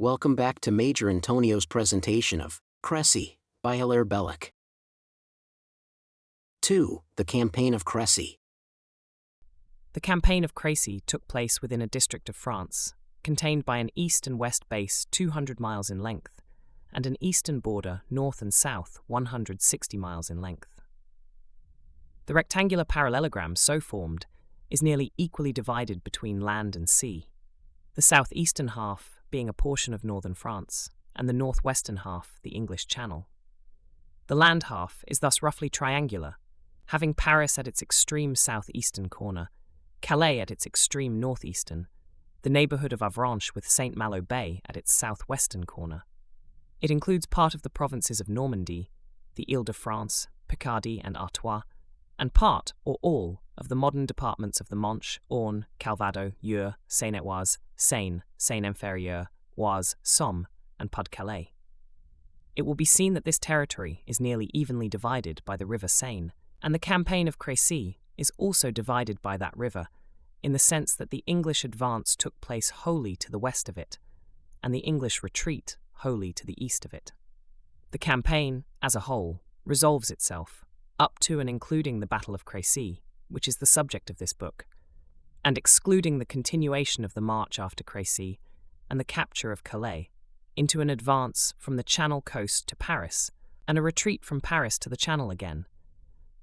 Welcome back to Major Antonio's presentation of Crécy by Hilaire Belloc. 2. The Campaign of Crécy. The Campaign of Crécy took place within a district of France, contained by an east and west base 200 miles in length, and an eastern border north and south 160 miles in length. The rectangular parallelogram so formed is nearly equally divided between land and sea, the southeastern half being a portion of northern France, and the northwestern half the English Channel. The land half is thus roughly triangular, having Paris at its extreme southeastern corner, Calais at its extreme northeastern, the neighbourhood of Avranches with St. Malo Bay at its southwestern corner. It includes part of the provinces of Normandy, the Île-de-France, Picardy and Artois, and part, or all, of the modern departments of the Manche, Orne, Calvados, Eure, Seine-et-Oise, Seine, Seine-Inférieure, Oise, Somme, and Pas-de-Calais. It will be seen that this territory is nearly evenly divided by the river Seine, and the Campaign of Crécy is also divided by that river, in the sense that the English advance took place wholly to the west of it, and the English retreat wholly to the east of it. The campaign, as a whole, resolves itself, up to and including the Battle of Crécy, which is the subject of this book, and excluding the continuation of the march after Crécy and the capture of Calais, into an advance from the Channel coast to Paris, and a retreat from Paris to the Channel again,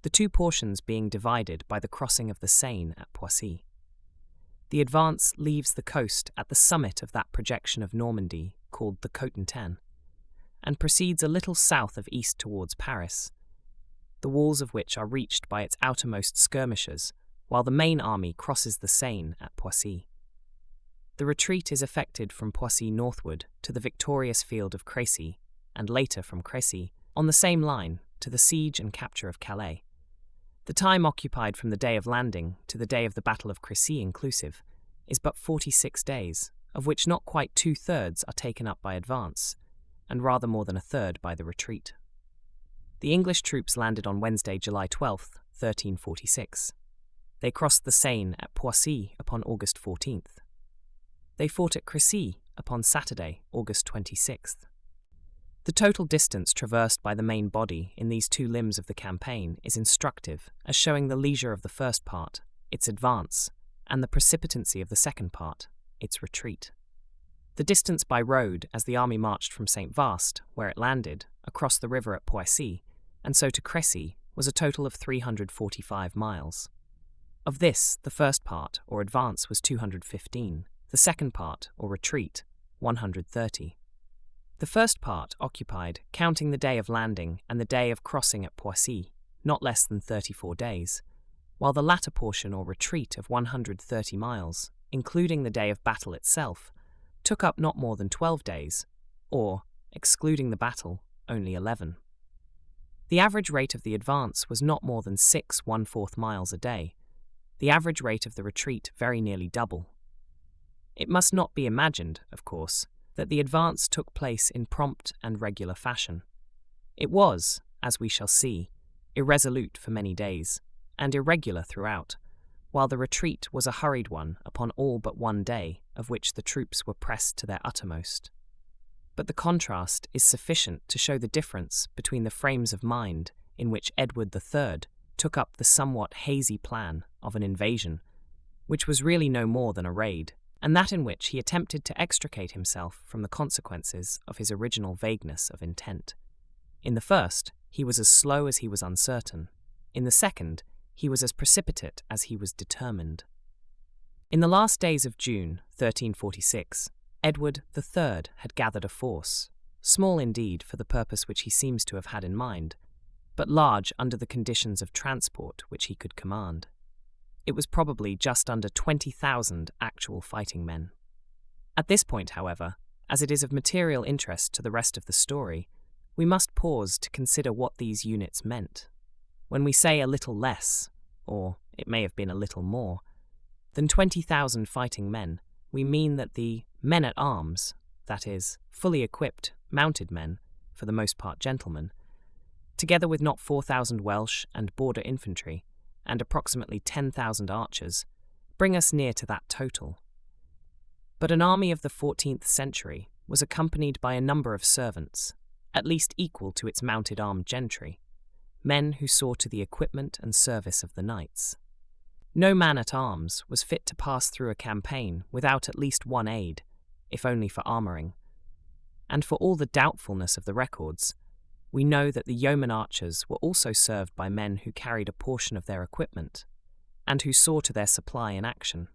the two portions being divided by the crossing of the Seine at Poissy. The advance leaves the coast at the summit of that projection of Normandy called the Cotentin, and proceeds a little south of east towards Paris, the walls of which are reached by its outermost skirmishers, while the main army crosses the Seine at Poissy. The retreat is effected from Poissy northward to the victorious field of Crécy, and later from Crécy, on the same line, to the siege and capture of Calais. The time occupied from the day of landing to the day of the Battle of Crécy inclusive is but 46 days, of which not quite 2/3 are taken up by advance, and rather more than 1/3 by the retreat. The English troops landed on Wednesday, July 12, 1346. They crossed the Seine at Poissy upon August 14th. They fought at Crécy upon Saturday, August 26th. The total distance traversed by the main body in these two limbs of the campaign is instructive as showing the leisure of the first part, its advance, and the precipitancy of the second part, its retreat. The distance by road as the army marched from St. Vaast, where it landed, across the river at Poissy, and so to Crécy, was a total of 345 miles. Of this, the first part, or advance, was 215, the second part, or retreat, 130. The first part occupied, counting the day of landing and the day of crossing at Poissy, not less than 34 days, while the latter portion or retreat of 130 miles, including the day of battle itself, took up not more than 12 days, or, excluding the battle, only 11. The average rate of the advance was not more than 6¼ miles a day, the average rate of the retreat very nearly double. It must not be imagined, of course, that the advance took place in prompt and regular fashion. It was, as we shall see, irresolute for many days, and irregular throughout, while the retreat was a hurried one upon all but one day, of which the troops were pressed to their uttermost. But the contrast is sufficient to show the difference between the frames of mind in which Edward III took up the somewhat hazy plan of an invasion, which was really no more than a raid, and that in which he attempted to extricate himself from the consequences of his original vagueness of intent. In the first, he was as slow as he was uncertain. In the second, he was as precipitate as he was determined. In the last days of June 1346, Edward III had gathered a force, small indeed for the purpose which he seems to have had in mind, but large under the conditions of transport which he could command. It was probably just under 20,000 actual fighting men. At this point, however, as it is of material interest to the rest of the story, we must pause to consider what these units meant. When we say a little less, or it may have been a little more, than 20,000 fighting men, we mean that the men-at-arms, that is, fully equipped, mounted men, for the most part gentlemen, together with not 4,000 Welsh and border infantry, and approximately 10,000 archers, bring us near to that total. But an army of the 14th century was accompanied by a number of servants, at least equal to its mounted armed gentry, men who saw to the equipment and service of the knights. No man at arms was fit to pass through a campaign without at least one aid, if only for armouring. And for all the doubtfulness of the records, we know that the yeoman archers were also served by men who carried a portion of their equipment, and who saw to their supply in action.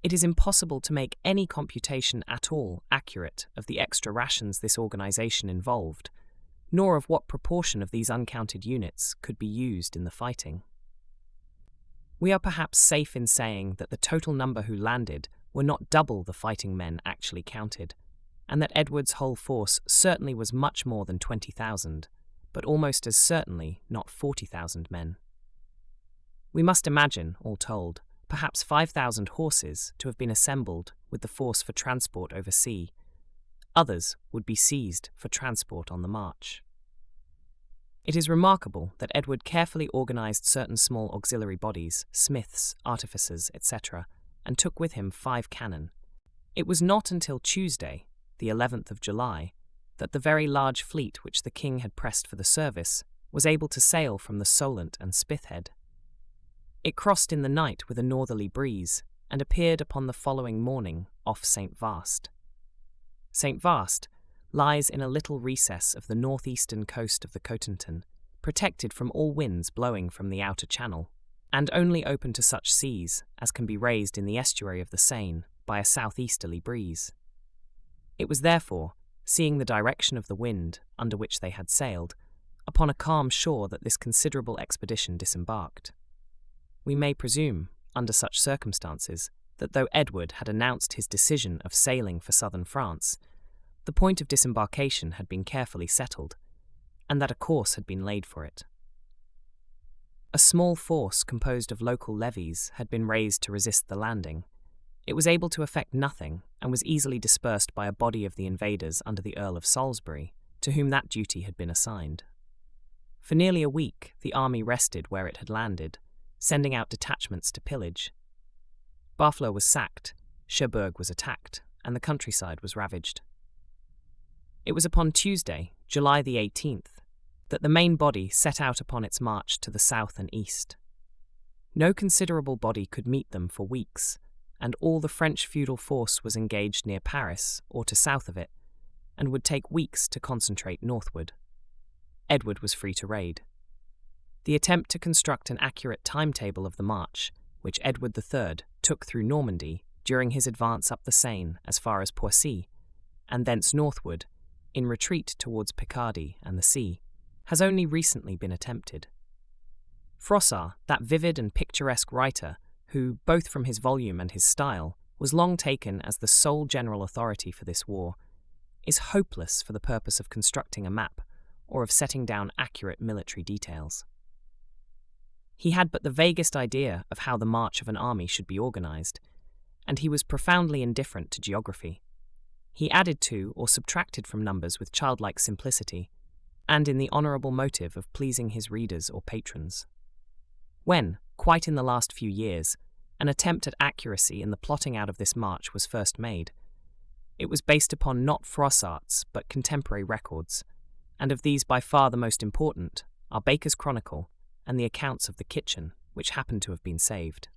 It is impossible to make any computation at all accurate of the extra rations this organisation involved, nor of what proportion of these uncounted units could be used in the fighting. We are perhaps safe in saying that the total number who landed were not double the fighting men actually counted, and that Edward's whole force certainly was much more than 20,000, but almost as certainly not 40,000 men. We must imagine, all told, perhaps 5,000 horses to have been assembled with the force for transport over sea. Others would be seized for transport on the march. It is remarkable that Edward carefully organised certain small auxiliary bodies, smiths, artificers, etc., and took with him 5 cannon. It was not until Tuesday, the 11th of July, that the very large fleet which the king had pressed for the service was able to sail from the Solent and Spithead. It crossed in the night with a northerly breeze, and appeared upon the following morning off St. Vast. St. Vast lies in a little recess of the northeastern coast of the Cotentin, protected from all winds blowing from the outer channel, and only open to such seas as can be raised in the estuary of the Seine by a southeasterly breeze. It was therefore, seeing the direction of the wind under which they had sailed, upon a calm shore that this considerable expedition disembarked. We may presume, under such circumstances, that though Edward had announced his decision of sailing for southern France, the point of disembarkation had been carefully settled, and that a course had been laid for it. A small force composed of local levies had been raised to resist the landing. It was able to effect nothing, and was easily dispersed by a body of the invaders under the Earl of Salisbury, to whom that duty had been assigned. For nearly a week the army rested where it had landed, sending out detachments to pillage. Barfleur was sacked, Cherbourg was attacked, and the countryside was ravaged. It was upon Tuesday, July the 18th, that the main body set out upon its march to the south and east. No considerable body could meet them for weeks, and all the French feudal force was engaged near Paris or to south of it, and would take weeks to concentrate northward. Edward was free to raid. The attempt to construct an accurate timetable of the march, which Edward III took through Normandy during his advance up the Seine as far as Poissy, and thence northward, in retreat towards Picardy and the sea, has only recently been attempted. Froissart, that vivid and picturesque writer, who, both from his volume and his style, was long taken as the sole general authority for this war, is hopeless for the purpose of constructing a map or of setting down accurate military details. He had but the vaguest idea of how the march of an army should be organised, and he was profoundly indifferent to geography. He added to or subtracted from numbers with childlike simplicity, and in the honourable motive of pleasing his readers or patrons. When, quite in the last few years, an attempt at accuracy in the plotting out of this march was first made, it was based upon not Froissart's but contemporary records, and of these by far the most important are Baker's Chronicle and the accounts of the kitchen, which happened to have been saved.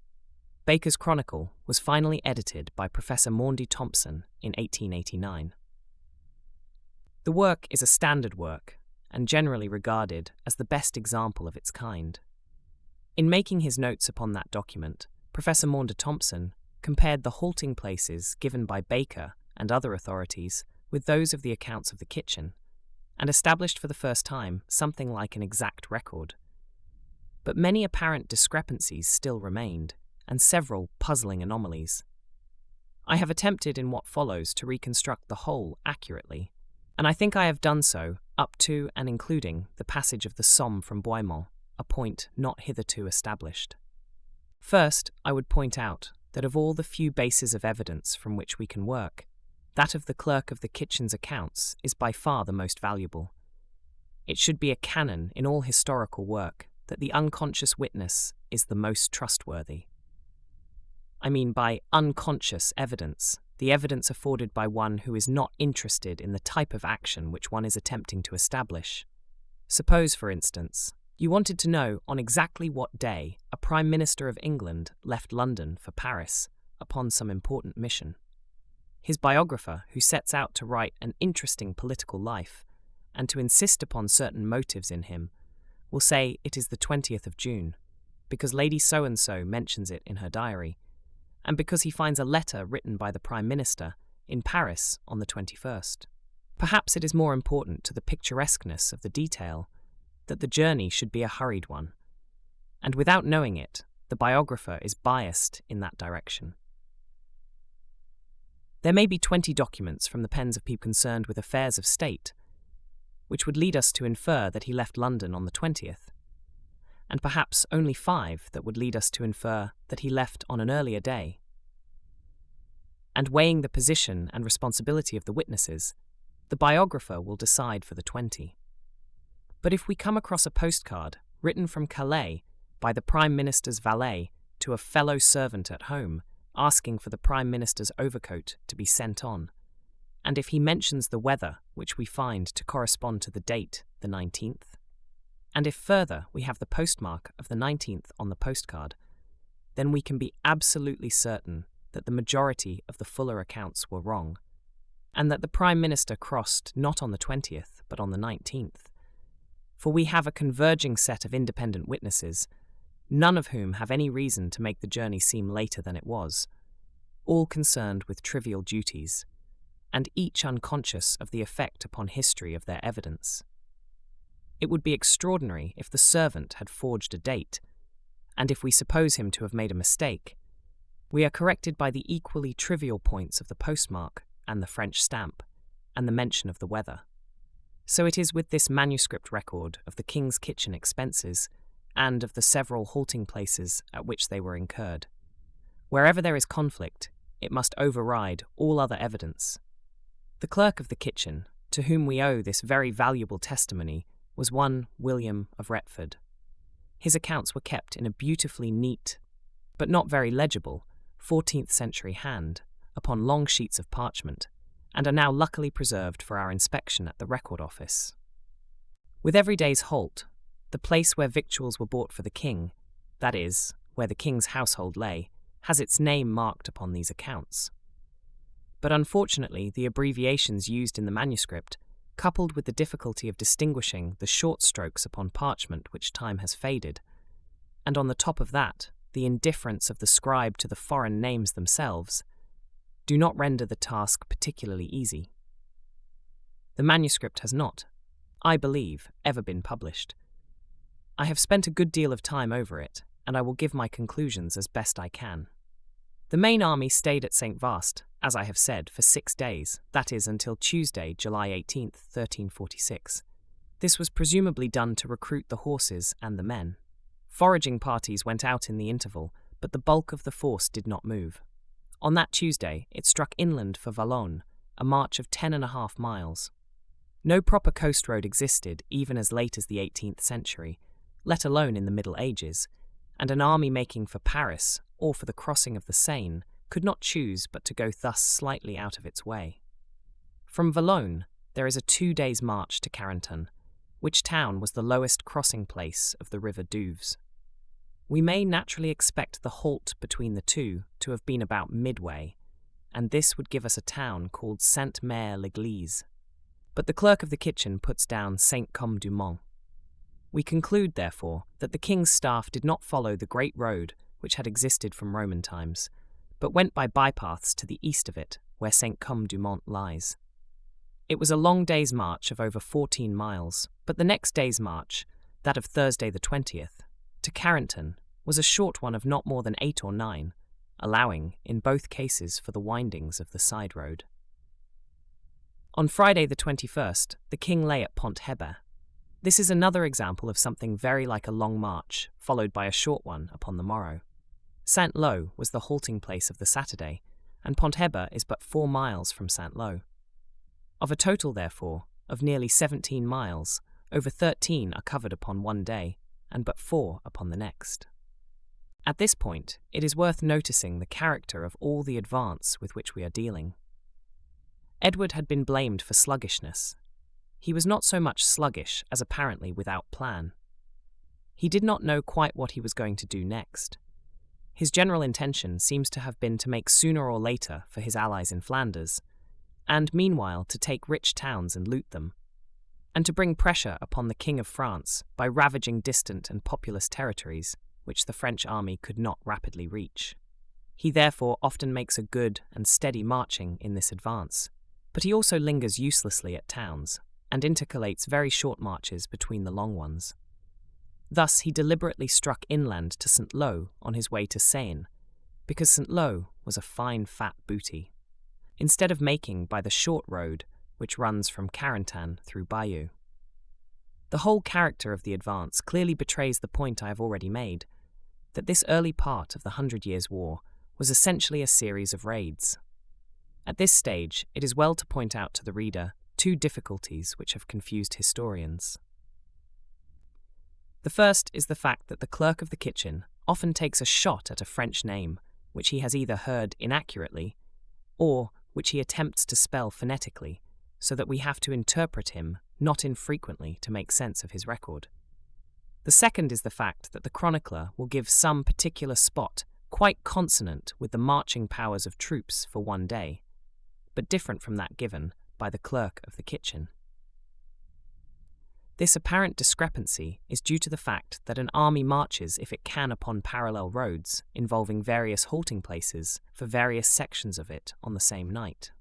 Baker's Chronicle was finally edited by Professor Maundy Thompson in 1889. The work is a standard work, and generally regarded as the best example of its kind. In making his notes upon that document, Professor Maundy Thompson compared the halting places given by Baker and other authorities with those of the accounts of the kitchen, and established for the first time something like an exact record. But many apparent discrepancies still remained, and several puzzling anomalies. I have attempted in what follows to reconstruct the whole accurately, and I think I have done so up to and including the passage of the Somme from Boimont, a point not hitherto established. First, I would point out that of all the few bases of evidence from which we can work, that of the clerk of the kitchen's accounts is by far the most valuable. It should be a canon in all historical work that the unconscious witness is the most trustworthy. I mean by unconscious evidence the evidence afforded by one who is not interested in the type of action which one is attempting to establish. Suppose, for instance, you wanted to know on exactly what day a Prime Minister of England left London for Paris upon some important mission. His biographer, who sets out to write an interesting political life and to insist upon certain motives in him, will say it is the 20th of June, because Lady So-and-so mentions it in her diary, and because he finds a letter written by the Prime Minister in Paris on the 21st. Perhaps it is more important to the picturesqueness of the detail that the journey should be a hurried one, and without knowing it, the biographer is biased in that direction. There may be 20 documents from the pens of people concerned with affairs of state, which would lead us to infer that he left London on the 20th, and perhaps only 5 that would lead us to infer that he left on an earlier day. And weighing the position and responsibility of the witnesses, the biographer will decide for the 20. But if we come across a postcard written from Calais by the Prime Minister's valet to a fellow servant at home asking for the Prime Minister's overcoat to be sent on, and if he mentions the weather, which we find to correspond to the date, the 19th, and if further we have the postmark of the 19th on the postcard, then we can be absolutely certain that the majority of the fuller accounts were wrong, and that the Prime Minister crossed not on the 20th, but on the 19th. For we have a converging set of independent witnesses, none of whom have any reason to make the journey seem later than it was, all concerned with trivial duties, and each unconscious of the effect upon history of their evidence. It would be extraordinary if the servant had forged a date, and if we suppose him to have made a mistake, we are corrected by the equally trivial points of the postmark and the French stamp, and the mention of the weather. So it is with this manuscript record of the King's kitchen expenses and of the several halting places at which they were incurred. Wherever there is conflict, it must override all other evidence. The clerk of the kitchen, to whom we owe this very valuable testimony, was one William of Retford. His accounts were kept in a beautifully neat, but not very legible, 14th century hand, upon long sheets of parchment, and are now luckily preserved for our inspection at the Record Office. With every day's halt, the place where victuals were bought for the king, that is, where the king's household lay, has its name marked upon these accounts. But unfortunately, the abbreviations used in the manuscript, coupled with the difficulty of distinguishing the short strokes upon parchment which time has faded, and on the top of that, the indifference of the scribe to the foreign names themselves, do not render the task particularly easy. The manuscript has not, I believe, ever been published. I have spent a good deal of time over it, and I will give my conclusions as best I can. The main army stayed at St. Vast, as I have said, for 6 days, that is, until Tuesday, July 18th, 1346. This was presumably done to recruit the horses and the men. Foraging parties went out in the interval, but the bulk of the force did not move. On that Tuesday, it struck inland for Valois, a march of 10.5 miles. No proper coast road existed even as late as the 18th century, let alone in the Middle Ages, and an army making for Paris or for the crossing of the Seine could not choose but to go thus slightly out of its way. From Valois, there is a 2 days' march to Carentan, which town was the lowest crossing place of the river Douvres. We may naturally expect the halt between the two to have been about midway, and this would give us a town called Sainte-Mère-l'Église. But the clerk of the kitchen puts down Saint-Côme-du-Mont. We conclude, therefore, that the king's staff did not follow the great road which had existed from Roman times, but went by bypaths to the east of it, where Saint-Côme-du-Mont lies. It was a long day's march of over 14 miles, but the next day's march, that of Thursday the 20th, to Carentan, was a short one of not more than 8 or 9, allowing, in both cases, for the windings of the side road. On Friday the 21st, the king lay at Pont Hébert. This is another example of something very like a long march, followed by a short one upon the morrow. Saint-Lô was the halting place of the Saturday, and Pont Hébert is but 4 miles from Saint-Lô. Of a total, therefore, of nearly 17 miles, over 13 are covered upon one day, and but 4 upon the next. At this point, it is worth noticing the character of all the advance with which we are dealing. Edward had been blamed for sluggishness. He was not so much sluggish as apparently without plan. He did not know quite what he was going to do next. His general intention seems to have been to make sooner or later for his allies in Flanders, and meanwhile to take rich towns and loot them, and to bring pressure upon the King of France by ravaging distant and populous territories which the French army could not rapidly reach. He therefore often makes a good and steady marching in this advance, but he also lingers uselessly at towns and intercalates very short marches between the long ones. Thus he deliberately struck inland to Saint-Lô on his way to Seine, because Saint-Lô was a fine fat booty, instead of making by the short road which runs from Carentan through Bayeux. The whole character of the advance clearly betrays the point I have already made, that this early part of the 100 Years' War was essentially a series of raids. At this stage, it is well to point out to the reader two difficulties which have confused historians. The first is the fact that the clerk of the kitchen often takes a shot at a French name which he has either heard inaccurately or which he attempts to spell phonetically, so that we have to interpret him not infrequently to make sense of his record. The second is the fact that the chronicler will give some particular spot quite consonant with the marching powers of troops for one day, but different from that given by the clerk of the kitchen. This apparent discrepancy is due to the fact that an army marches if it can upon parallel roads involving various halting places for various sections of it on the same night.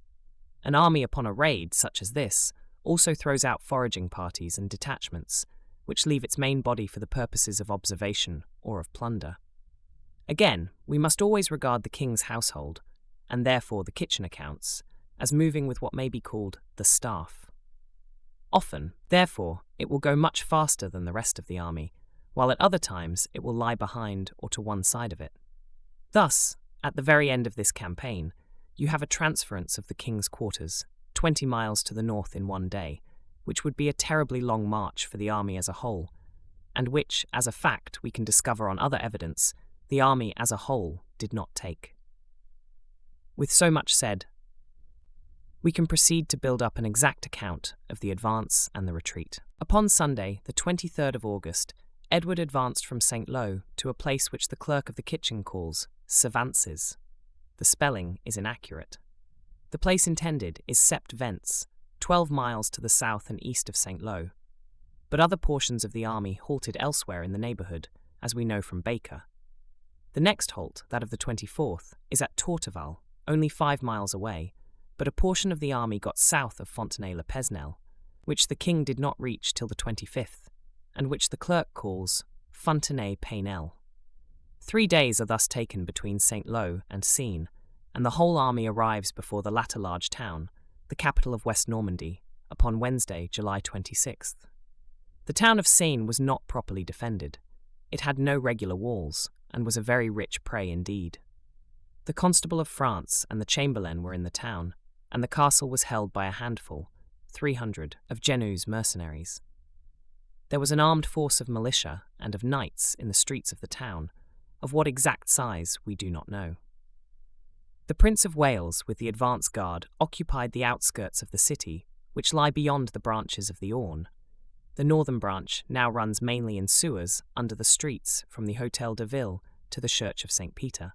An army upon a raid such as this also throws out foraging parties and detachments, which leave its main body for the purposes of observation or of plunder. Again, we must always regard the king's household, and therefore the kitchen accounts, as moving with what may be called the staff. Often, therefore, it will go much faster than the rest of the army, while at other times it will lie behind or to one side of it. Thus, at the very end of this campaign, you have a transference of the king's quarters, 20 miles to the north in one day, which would be a terribly long march for the army as a whole, and which, as a fact we can discover on other evidence, the army as a whole did not take. With so much said, we can proceed to build up an exact account of the advance and the retreat. Upon Sunday, the 23rd of August, Edward advanced from Saint-Lô to a place which the clerk of the kitchen calls Sevances. The spelling is inaccurate. The place intended is Sept Vence, 12 miles to the south and east of Saint-Lô, but other portions of the army halted elsewhere in the neighbourhood, as we know from Baker. The next halt, that of the 24th, is at Torteval, only 5 miles away, but a portion of the army got south of Fontenay-le-Pesnel, which the king did not reach till the 25th, and which the clerk calls Fontenay-Paynel. 3 days are thus taken between Saint-Lô and Seine, and the whole army arrives before the latter large town, the capital of West Normandy, upon Wednesday, July 26th. The town of Seine was not properly defended. It had no regular walls, and was a very rich prey indeed. The Constable of France and the Chamberlain were in the town, and the castle was held by a handful, 300, of Genoese mercenaries. There was an armed force of militia and of knights in the streets of the town, of what exact size we do not know. The Prince of Wales with the advance guard occupied the outskirts of the city, which lie beyond the branches of the Orne. The northern branch now runs mainly in sewers under the streets from the Hôtel de Ville to the Church of St. Peter.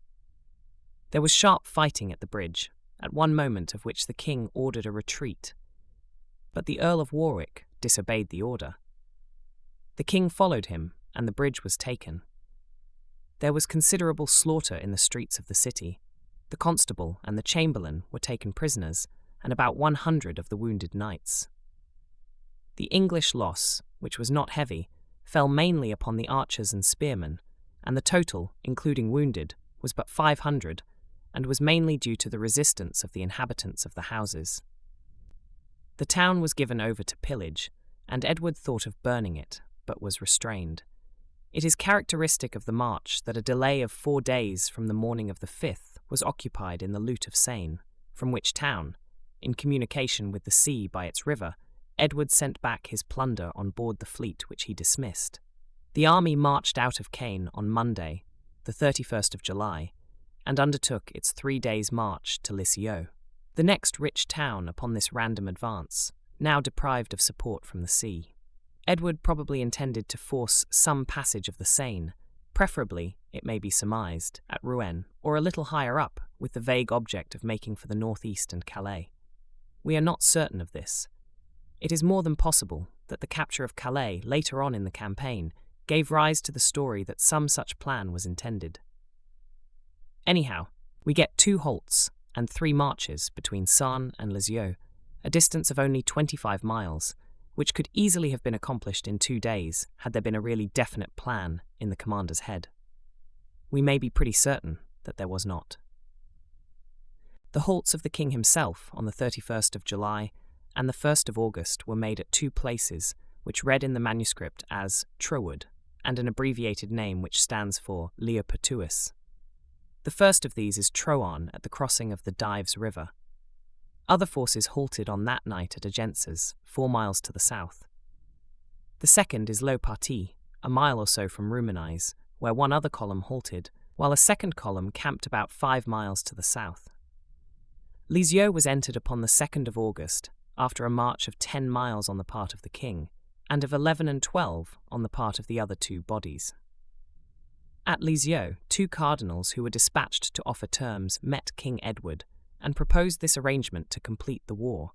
There was sharp fighting at the bridge, at one moment of which the king ordered a retreat, but the Earl of Warwick disobeyed the order. The king followed him, and the bridge was taken. There was considerable slaughter in the streets of the city. The constable and the chamberlain were taken prisoners, and about 100 of the wounded knights. The English loss, which was not heavy, fell mainly upon the archers and spearmen, and the total, including wounded, was but 500, and was mainly due to the resistance of the inhabitants of the houses. The town was given over to pillage, and Edward thought of burning it, but was restrained. It is characteristic of the march that a delay of 4 days from the morning of the 5th was occupied in the loot of Seine, from which town, in communication with the sea by its river, Edward sent back his plunder on board the fleet which he dismissed. The army marched out of Caen on Monday, the 31st of July, and undertook its 3 days' march to Lisieux, the next rich town upon this random advance, now deprived of support from the sea. Edward probably intended to force some passage of the Seine, preferably, it may be surmised, at Rouen, or a little higher up, with the vague object of making for the northeast and Calais. We are not certain of this. It is more than possible that the capture of Calais later on in the campaign gave rise to the story that some such plan was intended. Anyhow, we get 2 halts and 3 marches between Sarnes and Lisieux, a distance of only 25 miles, which could easily have been accomplished in 2 days had there been a really definite plan in the commander's head. We may be pretty certain that there was not. The halts of the king himself on the 31st of July and the 1st of August were made at 2 places which read in the manuscript as Trowood, and an abbreviated name which stands for Lea Pertuis. The first of these is Troarn at the crossing of the Dives River. Other forces halted on that night at Agences, 4 miles to the south. The second is Low Party, a mile or so from Rumenize, where one other column halted, while a second column camped about 5 miles to the south. Lisieux was entered upon the 2nd of August, after a march of 10 miles on the part of the king, and of 11 and 12 on the part of the other 2 bodies. At Lisieux, 2 cardinals who were dispatched to offer terms met King Edward, and proposed this arrangement to complete the war,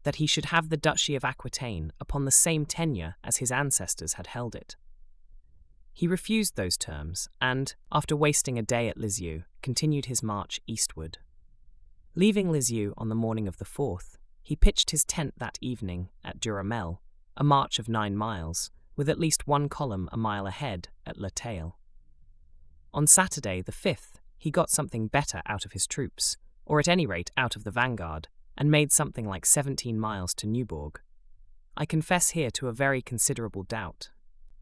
that he should have the Duchy of Aquitaine upon the same tenure as his ancestors had held it. He refused those terms and, after wasting a day at Lisieux, continued his march eastward. Leaving Lisieux on the morning of the 4th, he pitched his tent that evening at Duramel, a march of 9 miles, with at least 1 column a mile ahead at La Taille. On Saturday, the 5th, he got something better out of his troops, or at any rate out of the vanguard, and made something like 17 miles to Neubourg. I confess here to a very considerable doubt.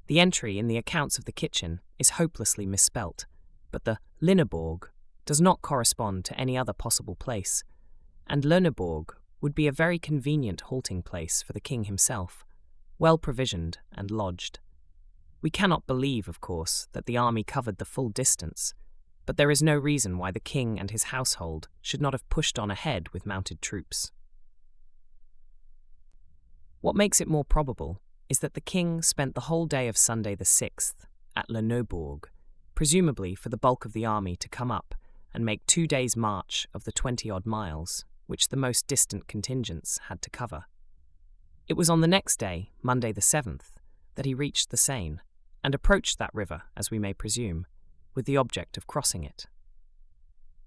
The entry in the accounts of the kitchen is hopelessly misspelt, but the Linneborg does not correspond to any other possible place, and Lenneborg would be a very convenient halting place for the king himself, well provisioned and lodged. We cannot believe, of course, that the army covered the full distance, but there is no reason why the king and his household should not have pushed on ahead with mounted troops. What makes it more probable is that the king spent the whole day of Sunday the 6th at Le Neubourg, presumably for the bulk of the army to come up and make 2 days' march of the 20-odd miles which the most distant contingents had to cover. It was on the next day, Monday the 7th, that he reached the Seine, and approached that river, as we may presume, with the object of crossing it.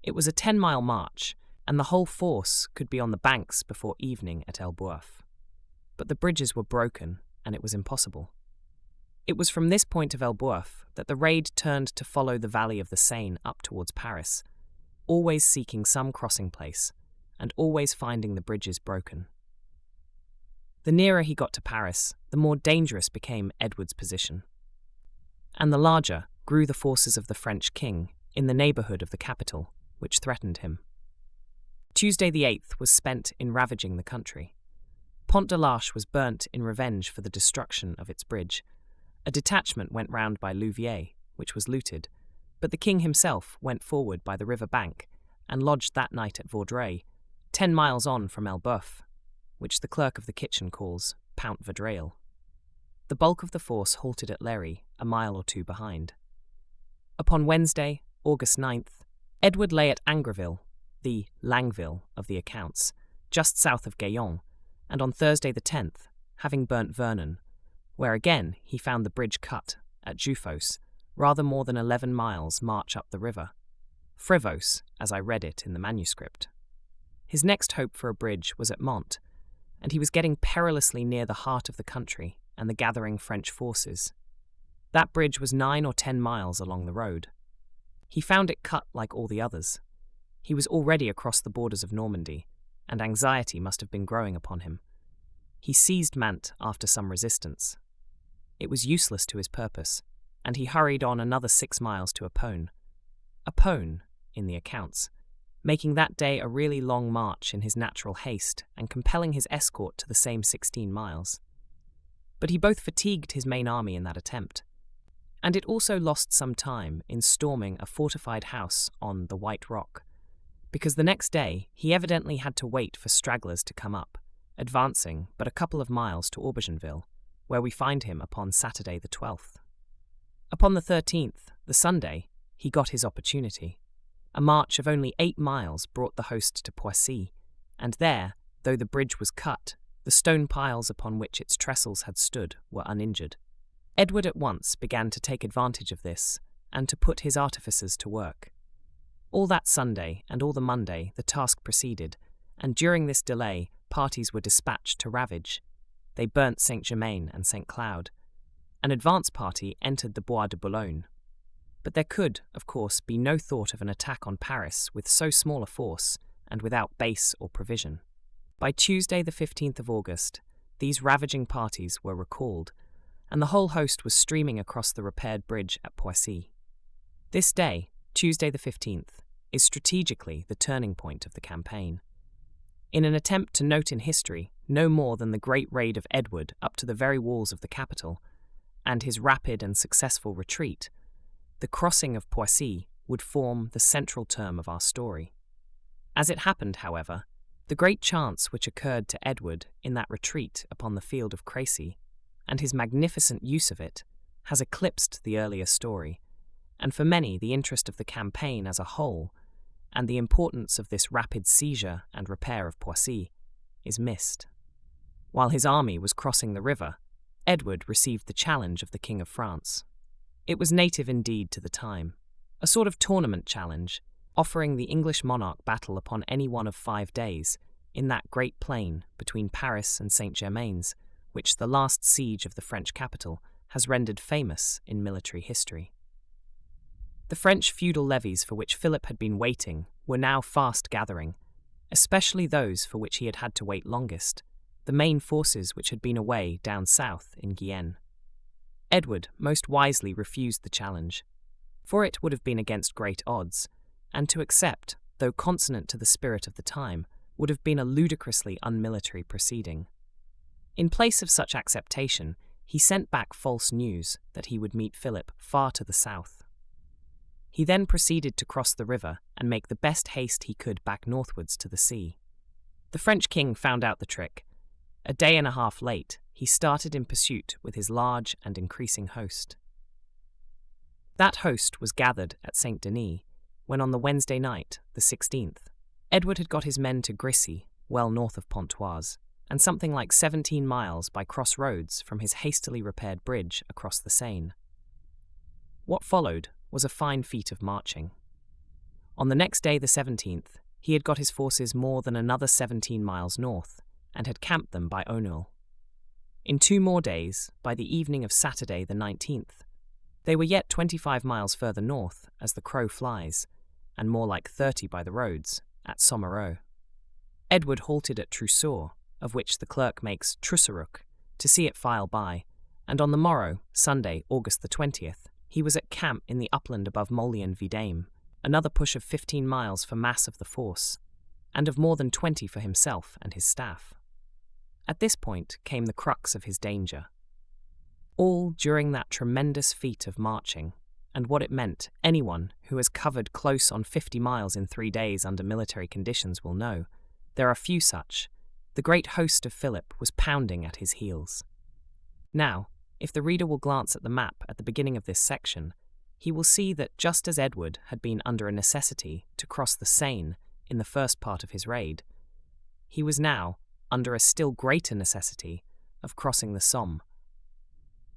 It was a 10-mile march, and the whole force could be on the banks before evening at Elbeuf. But the bridges were broken, and it was impossible. It was from this point of Elbeuf that the raid turned to follow the valley of the Seine up towards Paris, always seeking some crossing place, and always finding the bridges broken. The nearer he got to Paris, the more dangerous became Edward's position, and the larger grew the forces of the French king in the neighbourhood of the capital, which threatened him. Tuesday the 8th was spent in ravaging the country. Pont de l'Arche was burnt in revenge for the destruction of its bridge. A detachment went round by Louviers, which was looted, but the king himself went forward by the river bank and lodged that night at Vaudreuil, 10 miles on from Elbeuf, which the clerk of the kitchen calls Pont Vaudreuil. The bulk of the force halted at Léry, a mile or 2 behind. Upon Wednesday, August 9th, Edward lay at Angreville, the Langville of the accounts, just south of Gaillon, and on Thursday the 10th, having burnt Vernon, where again he found the bridge cut, at Juffos, rather more than 11 miles march up the river. Frivos, as I read it in the manuscript. His next hope for a bridge was at Mont, and he was getting perilously near the heart of the country and the gathering French forces. That bridge was 9 or 10 miles along the road. He found it cut like all the others. He was already across the borders of Normandy, and anxiety must have been growing upon him. He seized Mantes after some resistance. It was useless to his purpose, and he hurried on another 6 miles to Apone. Apone, in the accounts, making that day a really long march in his natural haste and compelling his escort to the same 16 miles. But he both fatigued his main army in that attempt, And it also lost some time in storming a fortified house on the White Rock, because the next day he evidently had to wait for stragglers to come up, advancing but a couple of miles to Aubergenville, where we find him upon Saturday the 12th. Upon the 13th, the Sunday, he got his opportunity. A march of only 8 miles brought the host to Poissy, and there, though the bridge was cut, the stone piles upon which its trestles had stood were uninjured. Edward at once began to take advantage of this, and to put his artificers to work. All that Sunday and all the Monday the task proceeded, and during this delay parties were dispatched to ravage. They burnt Saint-Germain and St. Cloud. An advance party entered the Bois de Boulogne. But there could, of course, be no thought of an attack on Paris with so small a force and without base or provision. By Tuesday the 15th of August, these ravaging parties were recalled, and the whole host was streaming across the repaired bridge at Poissy. This day, Tuesday the 15th, is strategically the turning point of the campaign. In an attempt to note in history no more than the great raid of Edward up to the very walls of the capital, and his rapid and successful retreat, the crossing of Poissy would form the central term of our story. As it happened, however, the great chance which occurred to Edward in that retreat upon the field of Crécy, and his magnificent use of it, has eclipsed the earlier story, and for many the interest of the campaign as a whole, and the importance of this rapid seizure and repair of Poissy, is missed. While his army was crossing the river, Edward received the challenge of the King of France. It was native indeed to the time, a sort of tournament challenge, offering the English monarch battle upon any one of 5 days, in that great plain between Paris and Saint-Germain's, which the last siege of the French capital has rendered famous in military history. The French feudal levies for which Philip had been waiting were now fast gathering, especially those for which he had had to wait longest, the main forces which had been away down south in Guienne. Edward most wisely refused the challenge, for it would have been against great odds, and to accept, though consonant to the spirit of the time, would have been a ludicrously unmilitary proceeding. In place of such acceptation, he sent back false news that he would meet Philip far to the south. He then proceeded to cross the river and make the best haste he could back northwards to the sea. The French king found out the trick. A day and a half late, he started in pursuit with his large and increasing host. That host was gathered at Saint Denis, when on the Wednesday night, the 16th, Edward had got his men to Crécy, well north of Pontoise, and something like 17 miles by cross roads from his hastily repaired bridge across the Seine. What followed was a fine feat of marching. On the next day, the 17th, he had got his forces more than another 17 miles north, and had camped them by Auneuil. In 2 more days, by the evening of Saturday the 19th, they were yet 25 miles further north as the crow flies, and more like 30 by the roads, at Sommereau. Edward halted at Trousseau, of which the clerk makes Trusseruc, to see it file by, and on the morrow, Sunday, August the 20th, he was at camp in the upland above Moulins-Vidame, another push of 15 miles for mass of the force, and of more than 20 for himself and his staff. At this point came the crux of his danger. All during that tremendous feat of marching, and what it meant, anyone who has covered close on 50 miles in 3 days under military conditions will know, there are few such. The great host of Philip was pounding at his heels. Now, if the reader will glance at the map at the beginning of this section, he will see that just as Edward had been under a necessity to cross the Seine in the first part of his raid, he was now under a still greater necessity of crossing the Somme.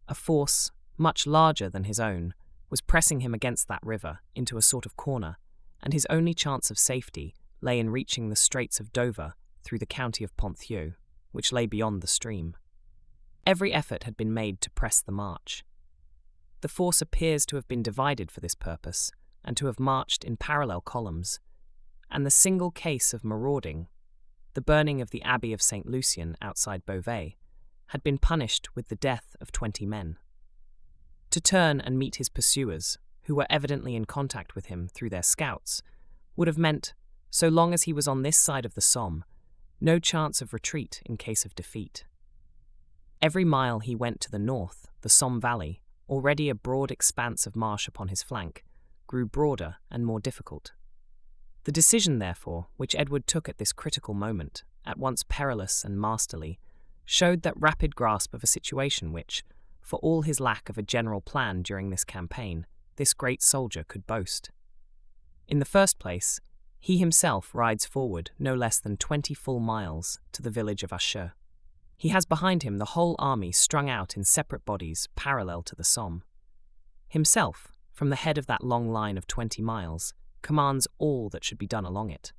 A force, much larger than his own, was pressing him against that river into a sort of corner, and his only chance of safety lay in reaching the Straits of Dover through the county of Ponthieu, which lay beyond the stream. Every effort had been made to press the march. The force appears to have been divided for this purpose, and to have marched in parallel columns, and the single case of marauding, the burning of the Abbey of St. Lucien outside Beauvais, had been punished with the death of 20 men. To turn and meet his pursuers, who were evidently in contact with him through their scouts, would have meant, so long as he was on this side of the Somme, no chance of retreat in case of defeat. Every mile he went to the north, the Somme Valley, already a broad expanse of marsh upon his flank, grew broader and more difficult. The decision, therefore, which Edward took at this critical moment, at once perilous and masterly, showed that rapid grasp of a situation which, for all his lack of a general plan during this campaign, this great soldier could boast. In the first place, he himself rides forward no less than 20 full miles to the village of Acheux. He has behind him the whole army strung out in separate bodies parallel to the Somme. Himself, from the head of that long line of 20 miles, commands all that should be done along it.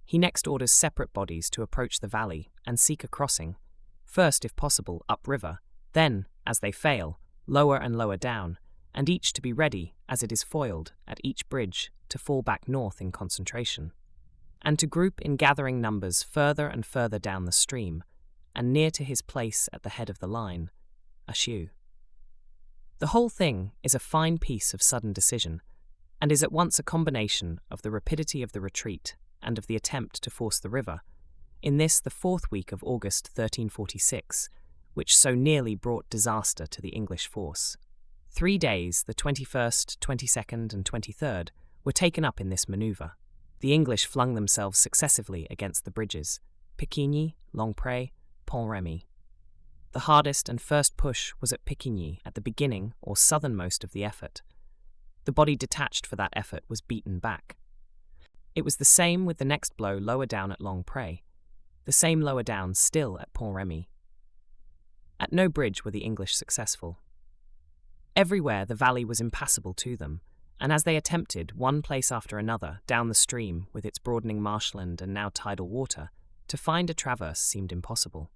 He next orders separate bodies to approach the valley and seek a crossing, first, if possible, upriver, then, as they fail, lower and lower down, and each to be ready, as it is foiled, at each bridge, to fall back north in concentration, and to group in gathering numbers further and further down the stream, and near to his place at the head of the line, Acheux. The whole thing is a fine piece of sudden decision, and is at once a combination of the rapidity of the retreat and of the attempt to force the river, in this the 4th week of August 1346, which so nearly brought disaster to the English force. 3 days, the 21st, 22nd, and 23rd, were taken up in this manoeuvre. The English flung themselves successively against the bridges, Picquigny, Longpre, Pont-Remy. The hardest and first push was at Picquigny at the beginning or southernmost of the effort. The body detached for that effort was beaten back. It was the same with the next blow lower down at Longpre, the same lower down still at Pont-Remy. At no bridge were the English successful. Everywhere the valley was impassable to them, and as they attempted, one place after another, down the stream with its broadening marshland and now tidal water, to find a traverse seemed impossible.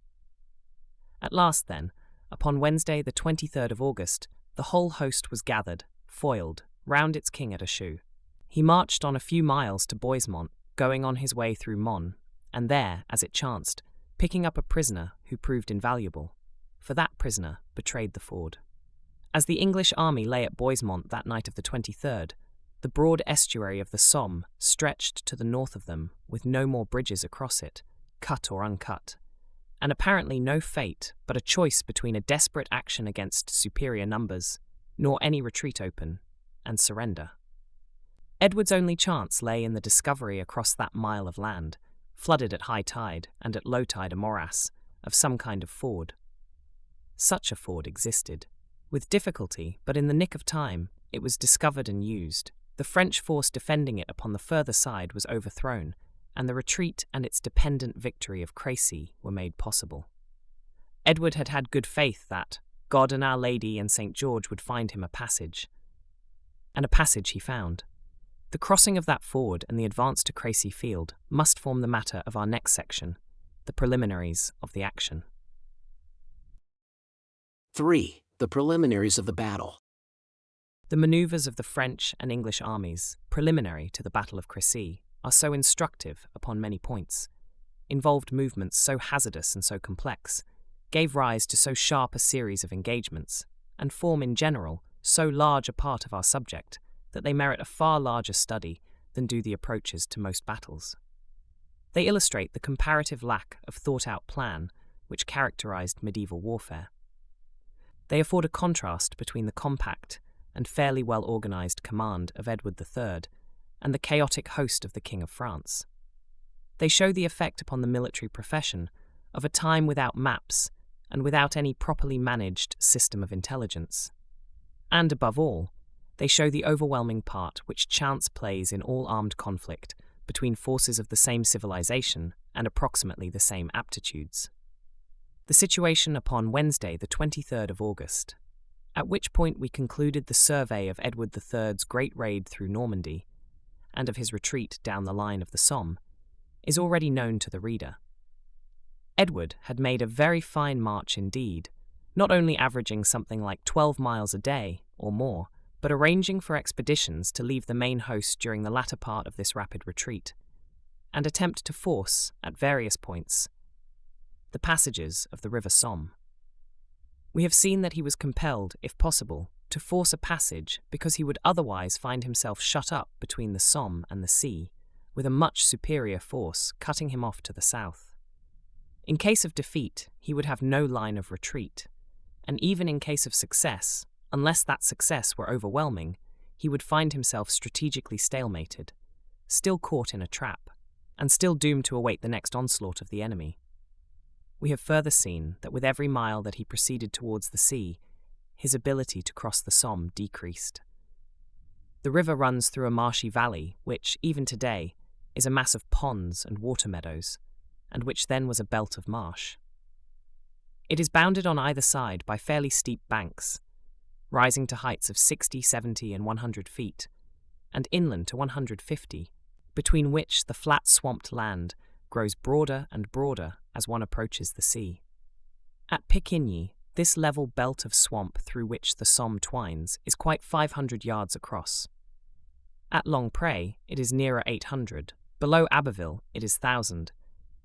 At last, then, upon Wednesday the 23rd of August, the whole host was gathered, foiled, round its king at Acheux. He marched on a few miles to Boismont, going on his way through Mons, and there, as it chanced, picking up a prisoner who proved invaluable, for that prisoner betrayed the ford. As the English army lay at Boismont that night of the 23rd, the broad estuary of the Somme stretched to the north of them with no more bridges across it, cut or uncut, and apparently no fate but a choice between a desperate action against superior numbers, nor any retreat open, and surrender. Edward's only chance lay in the discovery across that mile of land, flooded at high tide and at low tide a morass, of some kind of ford. Such a ford existed. With difficulty, but in the nick of time, it was discovered and used. The French force defending it upon the further side was overthrown, and the retreat and its dependent victory of Crécy were made possible. Edward had had good faith that God and Our Lady and St. George would find him a passage. And a passage he found. The crossing of that ford and the advance to Crécy field must form the matter of our next section, the preliminaries of the action. 3. The preliminaries of the battle. The manoeuvres of the French and English armies, preliminary to the Battle of Crécy, are so instructive upon many points, involved movements so hazardous and so complex, gave rise to so sharp a series of engagements, and form in general so large a part of our subject that they merit a far larger study than do the approaches to most battles. They illustrate the comparative lack of thought-out plan which characterized medieval warfare. They afford a contrast between the compact and fairly well-organized command of Edward III and the chaotic host of the King of France. They show the effect upon the military profession of a time without maps and without any properly managed system of intelligence. And above all, they show the overwhelming part which chance plays in all armed conflict between forces of the same civilization and approximately the same aptitudes. The situation upon Wednesday, the 23rd of August, at which point we concluded the survey of Edward III's great raid through Normandy, and of his retreat down the line of the Somme, is already known to the reader. Edward had made a very fine march indeed, not only averaging something like 12 miles a day, or more, but arranging for expeditions to leave the main host during the latter part of this rapid retreat, and attempt to force, at various points, the passages of the river Somme. We have seen that he was compelled, if possible, to force a passage because he would otherwise find himself shut up between the Somme and the sea, with a much superior force cutting him off to the south. In case of defeat, he would have no line of retreat, and even in case of success, unless that success were overwhelming, he would find himself strategically stalemated, still caught in a trap, and still doomed to await the next onslaught of the enemy. We have further seen that with every mile that he proceeded towards the sea, his ability to cross the Somme decreased. The river runs through a marshy valley, which, even today, is a mass of ponds and water meadows, and which then was a belt of marsh. It is bounded on either side by fairly steep banks, rising to heights of 60, 70, and 100 feet, and inland to 150, between which the flat swamped land grows broader and broader as one approaches the sea. At Picquigny, this level belt of swamp through which the Somme twines is quite 500 yards across. At Longpre, it is nearer 800, below Abbeville it is 1,000,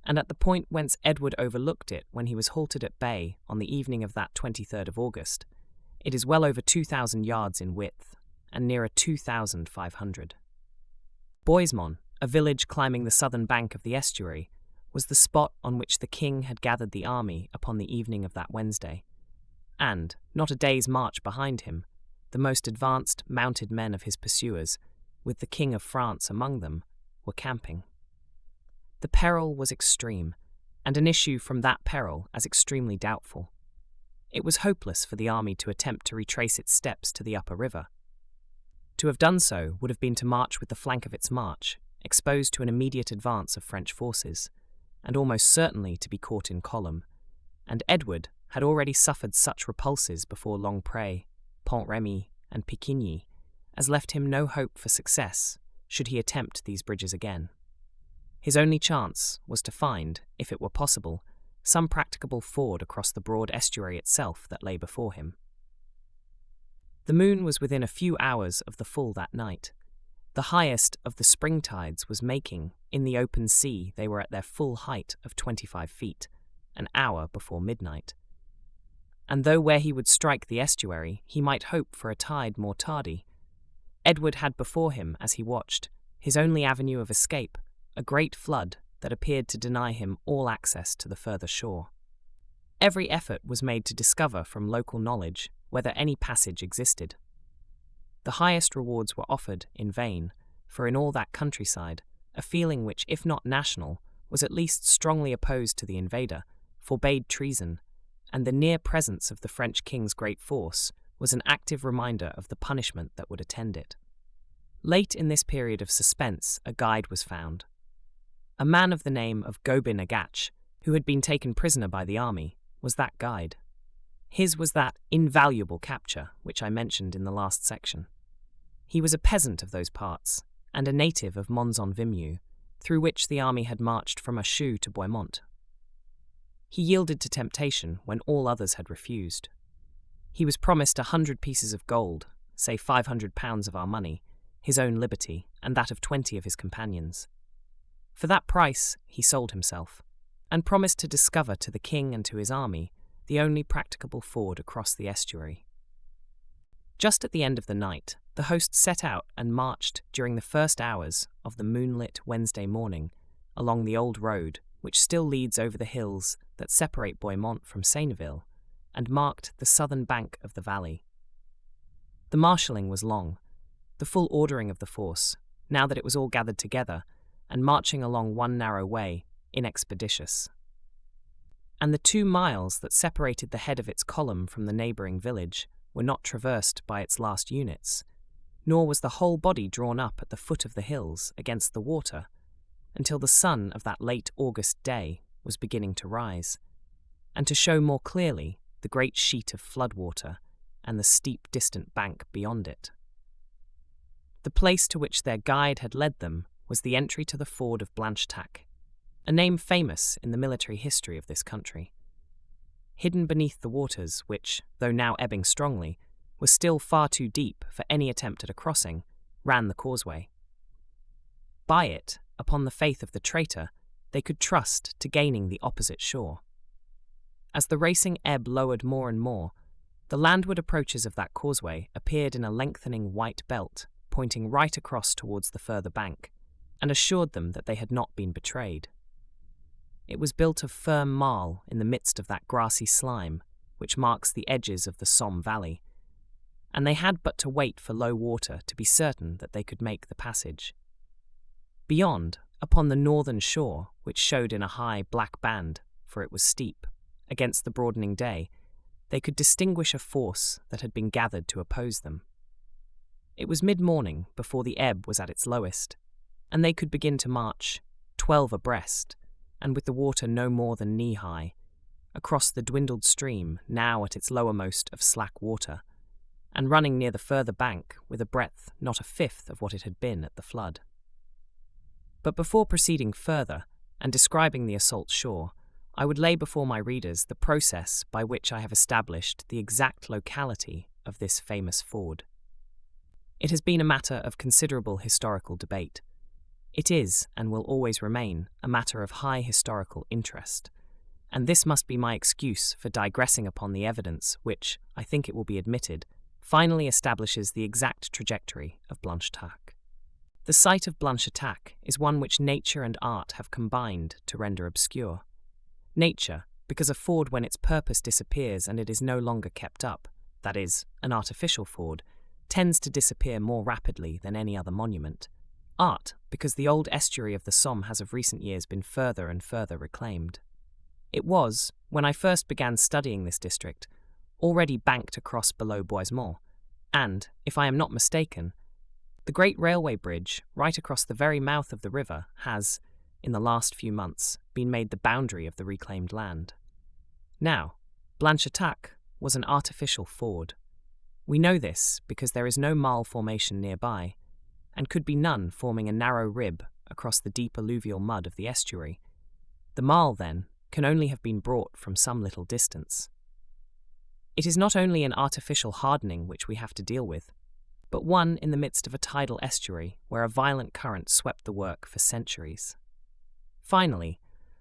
and at the point whence Edward overlooked it when he was halted at bay on the evening of that 23rd of August, it is well over 2,000 yards in width, and nearer 2,500. Boismont, a village climbing the southern bank of the estuary, was the spot on which the king had gathered the army upon the evening of that Wednesday, and, not a day's march behind him, the most advanced mounted men of his pursuers, with the King of France among them, were camping. The peril was extreme, and an issue from that peril as extremely doubtful. It was hopeless for the army to attempt to retrace its steps to the upper river. To have done so would have been to march with the flank of its march, exposed to an immediate advance of French forces, and almost certainly to be caught in column, and Edward had already suffered such repulses before Longpre, Pont-Remy, and Picquigny, as left him no hope for success should he attempt these bridges again. His only chance was to find, if it were possible, some practicable ford across the broad estuary itself that lay before him. The moon was within a few hours of the full that night. The highest of the spring tides was making, in the open sea they were at their full height of 25 feet, an hour before midnight. And though where he would strike the estuary he might hope for a tide more tardy, Edward had before him, as he watched, his only avenue of escape, a great flood that appeared to deny him all access to the further shore. Every effort was made to discover from local knowledge whether any passage existed. The highest rewards were offered in vain, for in all that countryside, a feeling which, if not national, was at least strongly opposed to the invader, forbade treason, and the near presence of the French king's great force was an active reminder of the punishment that would attend it. Late in this period of suspense, a guide was found. A man of the name of Gobin Agache, who had been taken prisoner by the army, was that guide. His was that invaluable capture which I mentioned in the last section. He was a peasant of those parts, and a native of Mons-en-Vimeu, through which the army had marched from Acheux to Boismont. He yielded to temptation when all others had refused. He was promised 100 pieces of gold, say £500 of our money, his own liberty, and that of 20 of his companions. For that price he sold himself, and promised to discover to the king and to his army the only practicable ford across the estuary. Just at the end of the night, the host set out and marched during the first hours of the moonlit Wednesday morning along the old road which still leads over the hills that separate Boismont from Seineville and marked the southern bank of the valley. The marshalling was long, the full ordering of the force, now that it was all gathered together and marching along one narrow way, inexpeditious. And the 2 miles that separated the head of its column from the neighbouring village were not traversed by its last units, nor was the whole body drawn up at the foot of the hills against the water, until the sun of that late August day was beginning to rise, and to show more clearly the great sheet of floodwater and the steep distant bank beyond it. The place to which their guide had led them was the entry to the ford of Blanchetaque, a name famous in the military history of this country. Hidden beneath the waters which, though now ebbing strongly, was still far too deep for any attempt at a crossing, ran the causeway. By it, upon the faith of the traitor, they could trust to gaining the opposite shore. As the racing ebb lowered more and more, the landward approaches of that causeway appeared in a lengthening white belt pointing right across towards the further bank, and assured them that they had not been betrayed. It was built of firm marl in the midst of that grassy slime which marks the edges of the Somme valley, and they had but to wait for low water to be certain that they could make the passage. Beyond, upon the northern shore, which showed in a high black band, for it was steep, against the broadening day, they could distinguish a force that had been gathered to oppose them. It was mid-morning before the ebb was at its lowest, and they could begin to march, 12 abreast, and with the water no more than knee-high, across the dwindled stream, now at its lowermost of slack water, and running near the further bank with a breadth not a fifth of what it had been at the flood. But before proceeding further, and describing the assault shore, I would lay before my readers the process by which I have established the exact locality of this famous ford. It has been a matter of considerable historical debate. It is, and will always remain, a matter of high historical interest, and this must be my excuse for digressing upon the evidence which, I think it will be admitted, finally establishes the exact trajectory of Blanchetaque. The site of Blanchetaque is one which nature and art have combined to render obscure. Nature, because a ford when its purpose disappears and it is no longer kept up, that is, an artificial ford, tends to disappear more rapidly than any other monument. Art, because the old estuary of the Somme has of recent years been further and further reclaimed. It was, when I first began studying this district, already banked across below Boisemont, and, if I am not mistaken, the great railway bridge right across the very mouth of the river has, in the last few months, been made the boundary of the reclaimed land. Now, Blanchetaque was an artificial ford. We know this because there is no marl formation nearby, and could be none forming a narrow rib across the deep alluvial mud of the estuary. The marl, then, can only have been brought from some little distance. It is not only an artificial hardening which we have to deal with, but one in the midst of a tidal estuary where a violent current swept the work for centuries. Finally,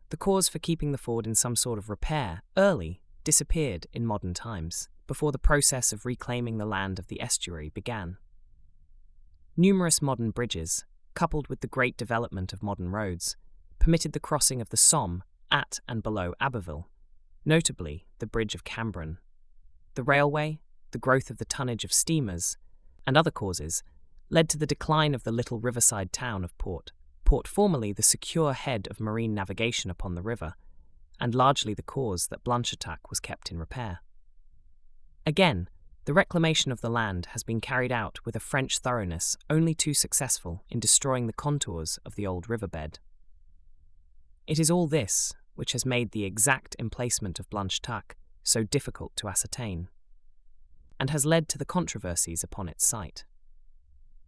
the cause for keeping the ford in some sort of repair early disappeared in modern times, before the process of reclaiming the land of the estuary began. Numerous modern bridges, coupled with the great development of modern roads, permitted the crossing of the Somme at and below Abbeville, notably the Bridge of Cambrai. The railway, the growth of the tonnage of steamers, and other causes, led to the decline of the little riverside town of Port formerly the secure head of marine navigation upon the river, and largely the cause that Blanchetaque was kept in repair. Again, the reclamation of the land has been carried out with a French thoroughness only too successful in destroying the contours of the old riverbed. It is all this which has made the exact emplacement of Blanchetaque so difficult to ascertain, and has led to the controversies upon its site.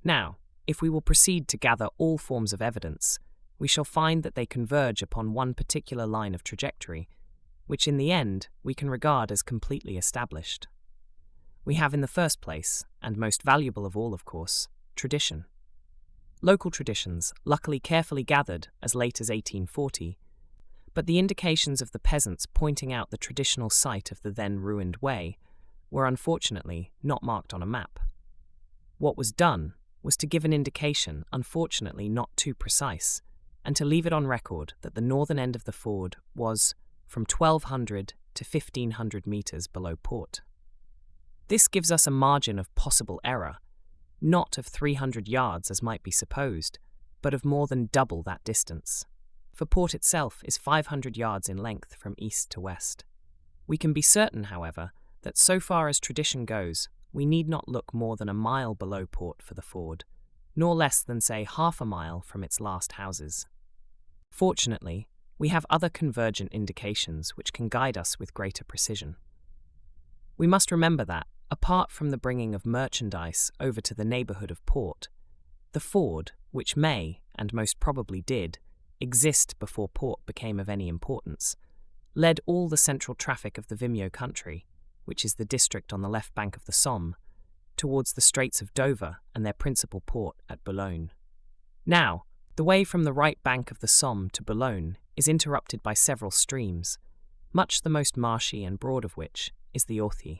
Now, if we will proceed to gather all forms of evidence, we shall find that they converge upon one particular line of trajectory, which in the end we can regard as completely established. We have in the first place, and most valuable of all of course, tradition. Local traditions, luckily carefully gathered as late as 1840, but the indications of the peasants pointing out the traditional site of the then ruined way were unfortunately not marked on a map. What was done was to give an indication, unfortunately not too precise, and to leave it on record that the northern end of the ford was from 1,200 to 1,500 metres below port. This gives us a margin of possible error, not of 300 yards as might be supposed, but of more than double that distance, for port itself is 500 yards in length from east to west. We can be certain, however, that so far as tradition goes, we need not look more than a mile below port for the ford, nor less than, say, half a mile from its last houses. Fortunately, we have other convergent indications which can guide us with greater precision. We must remember that, apart from the bringing of merchandise over to the neighbourhood of port, the ford, which may, and most probably did, exist before port became of any importance, led all the central traffic of the Vimeo country, which is the district on the left bank of the Somme, towards the Straits of Dover and their principal port at Boulogne. Now, the way from the right bank of the Somme to Boulogne is interrupted by several streams, much the most marshy and broad of which is the Orthier.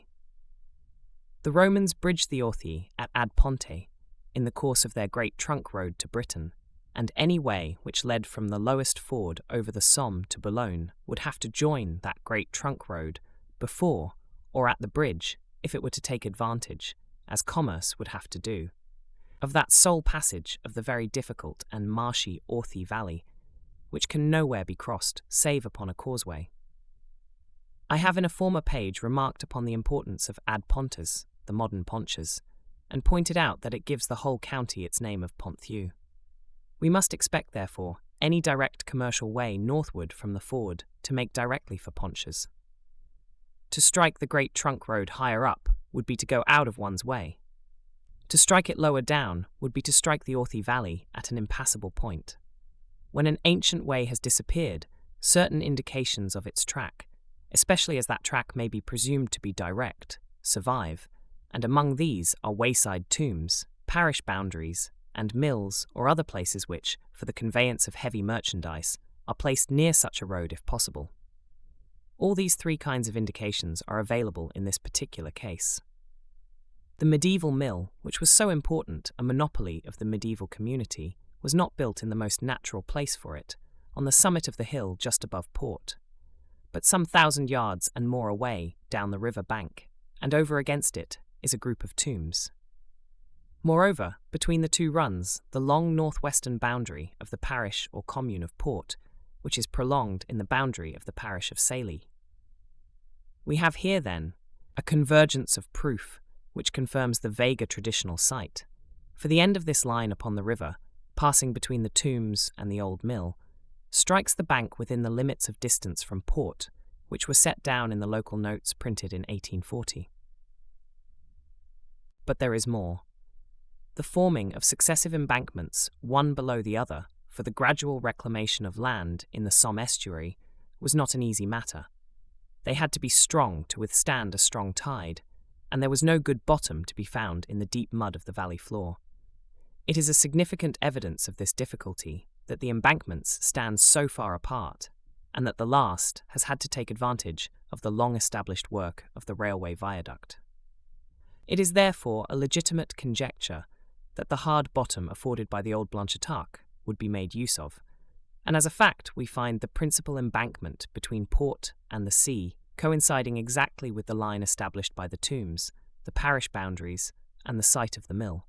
The Romans bridged the Orthier at Ad Ponte in the course of their great trunk road to Britain, and any way which led from the lowest ford over the Somme to Boulogne would have to join that great trunk road before or at the bridge if it were to take advantage, as commerce would have to do, of that sole passage of the very difficult and marshy Orthy Valley, which can nowhere be crossed save upon a causeway. I have in a former page remarked upon the importance of Ad Pontes, the modern Ponches, and pointed out that it gives the whole county its name of Ponthieu. We must expect, therefore, any direct commercial way northward from the ford to make directly for Ponches. To strike the great trunk road higher up would be to go out of one's way. To strike it lower down would be to strike the Orthy Valley at an impassable point. When an ancient way has disappeared, certain indications of its track, especially as that track may be presumed to be direct, survive, and among these are wayside tombs, parish boundaries, and mills or other places which, for the conveyance of heavy merchandise, are placed near such a road if possible. All these three kinds of indications are available in this particular case. The medieval mill, which was so important a monopoly of the medieval community, was not built in the most natural place for it, on the summit of the hill just above port, but some 1,000 yards and more away down the river bank, and over against it is a group of tombs. Moreover, between the two runs the long northwestern boundary of the parish or commune of Port, which is prolonged in the boundary of the parish of Saley. We have here, then, a convergence of proof which confirms the vaguer traditional site, for the end of this line upon the river, passing between the tombs and the old mill, strikes the bank within the limits of distance from Port, which were set down in the local notes printed in 1840. But there is more. The forming of successive embankments, one below the other, for the gradual reclamation of land in the Somme estuary was not an easy matter. They had to be strong to withstand a strong tide, and there was no good bottom to be found in the deep mud of the valley floor. It is a significant evidence of this difficulty that the embankments stand so far apart, and that the last has had to take advantage of the long-established work of the railway viaduct. It is therefore a legitimate conjecture that the hard bottom afforded by the old Blanchetaque would be made use of, and as a fact we find the principal embankment between Port and the sea coinciding exactly with the line established by the tombs, the parish boundaries, and the site of the mill.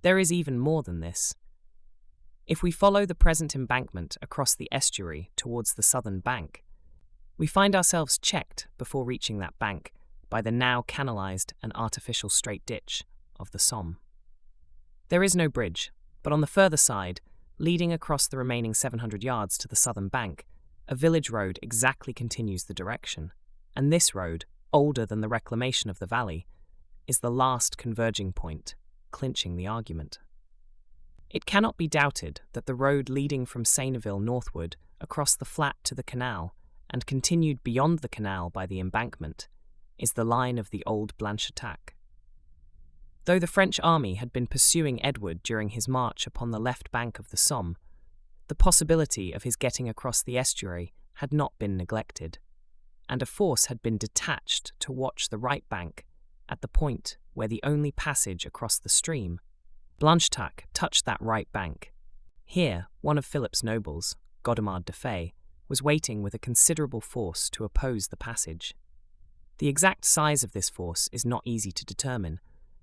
There is even more than this. If we follow the present embankment across the estuary towards the southern bank, we find ourselves checked before reaching that bank by the now canalized and artificial straight ditch of the Somme. There is no bridge, but on the further side, leading across the remaining 700 yards to the southern bank, a village road exactly continues the direction, and this road, older than the reclamation of the valley, is the last converging point, clinching the argument. It cannot be doubted that the road leading from Seineville northward across the flat to the canal, and continued beyond the canal by the embankment, is the line of the old Blanchetaque. Though the French army had been pursuing Edward during his march upon the left bank of the Somme, the possibility of his getting across the estuary had not been neglected, and a force had been detached to watch the right bank at the point where the only passage across the stream, Blanchetaque, touched that right bank. Here, one of Philip's nobles, Godemard de Fay, was waiting with a considerable force to oppose the passage. The exact size of this force is not easy to determine,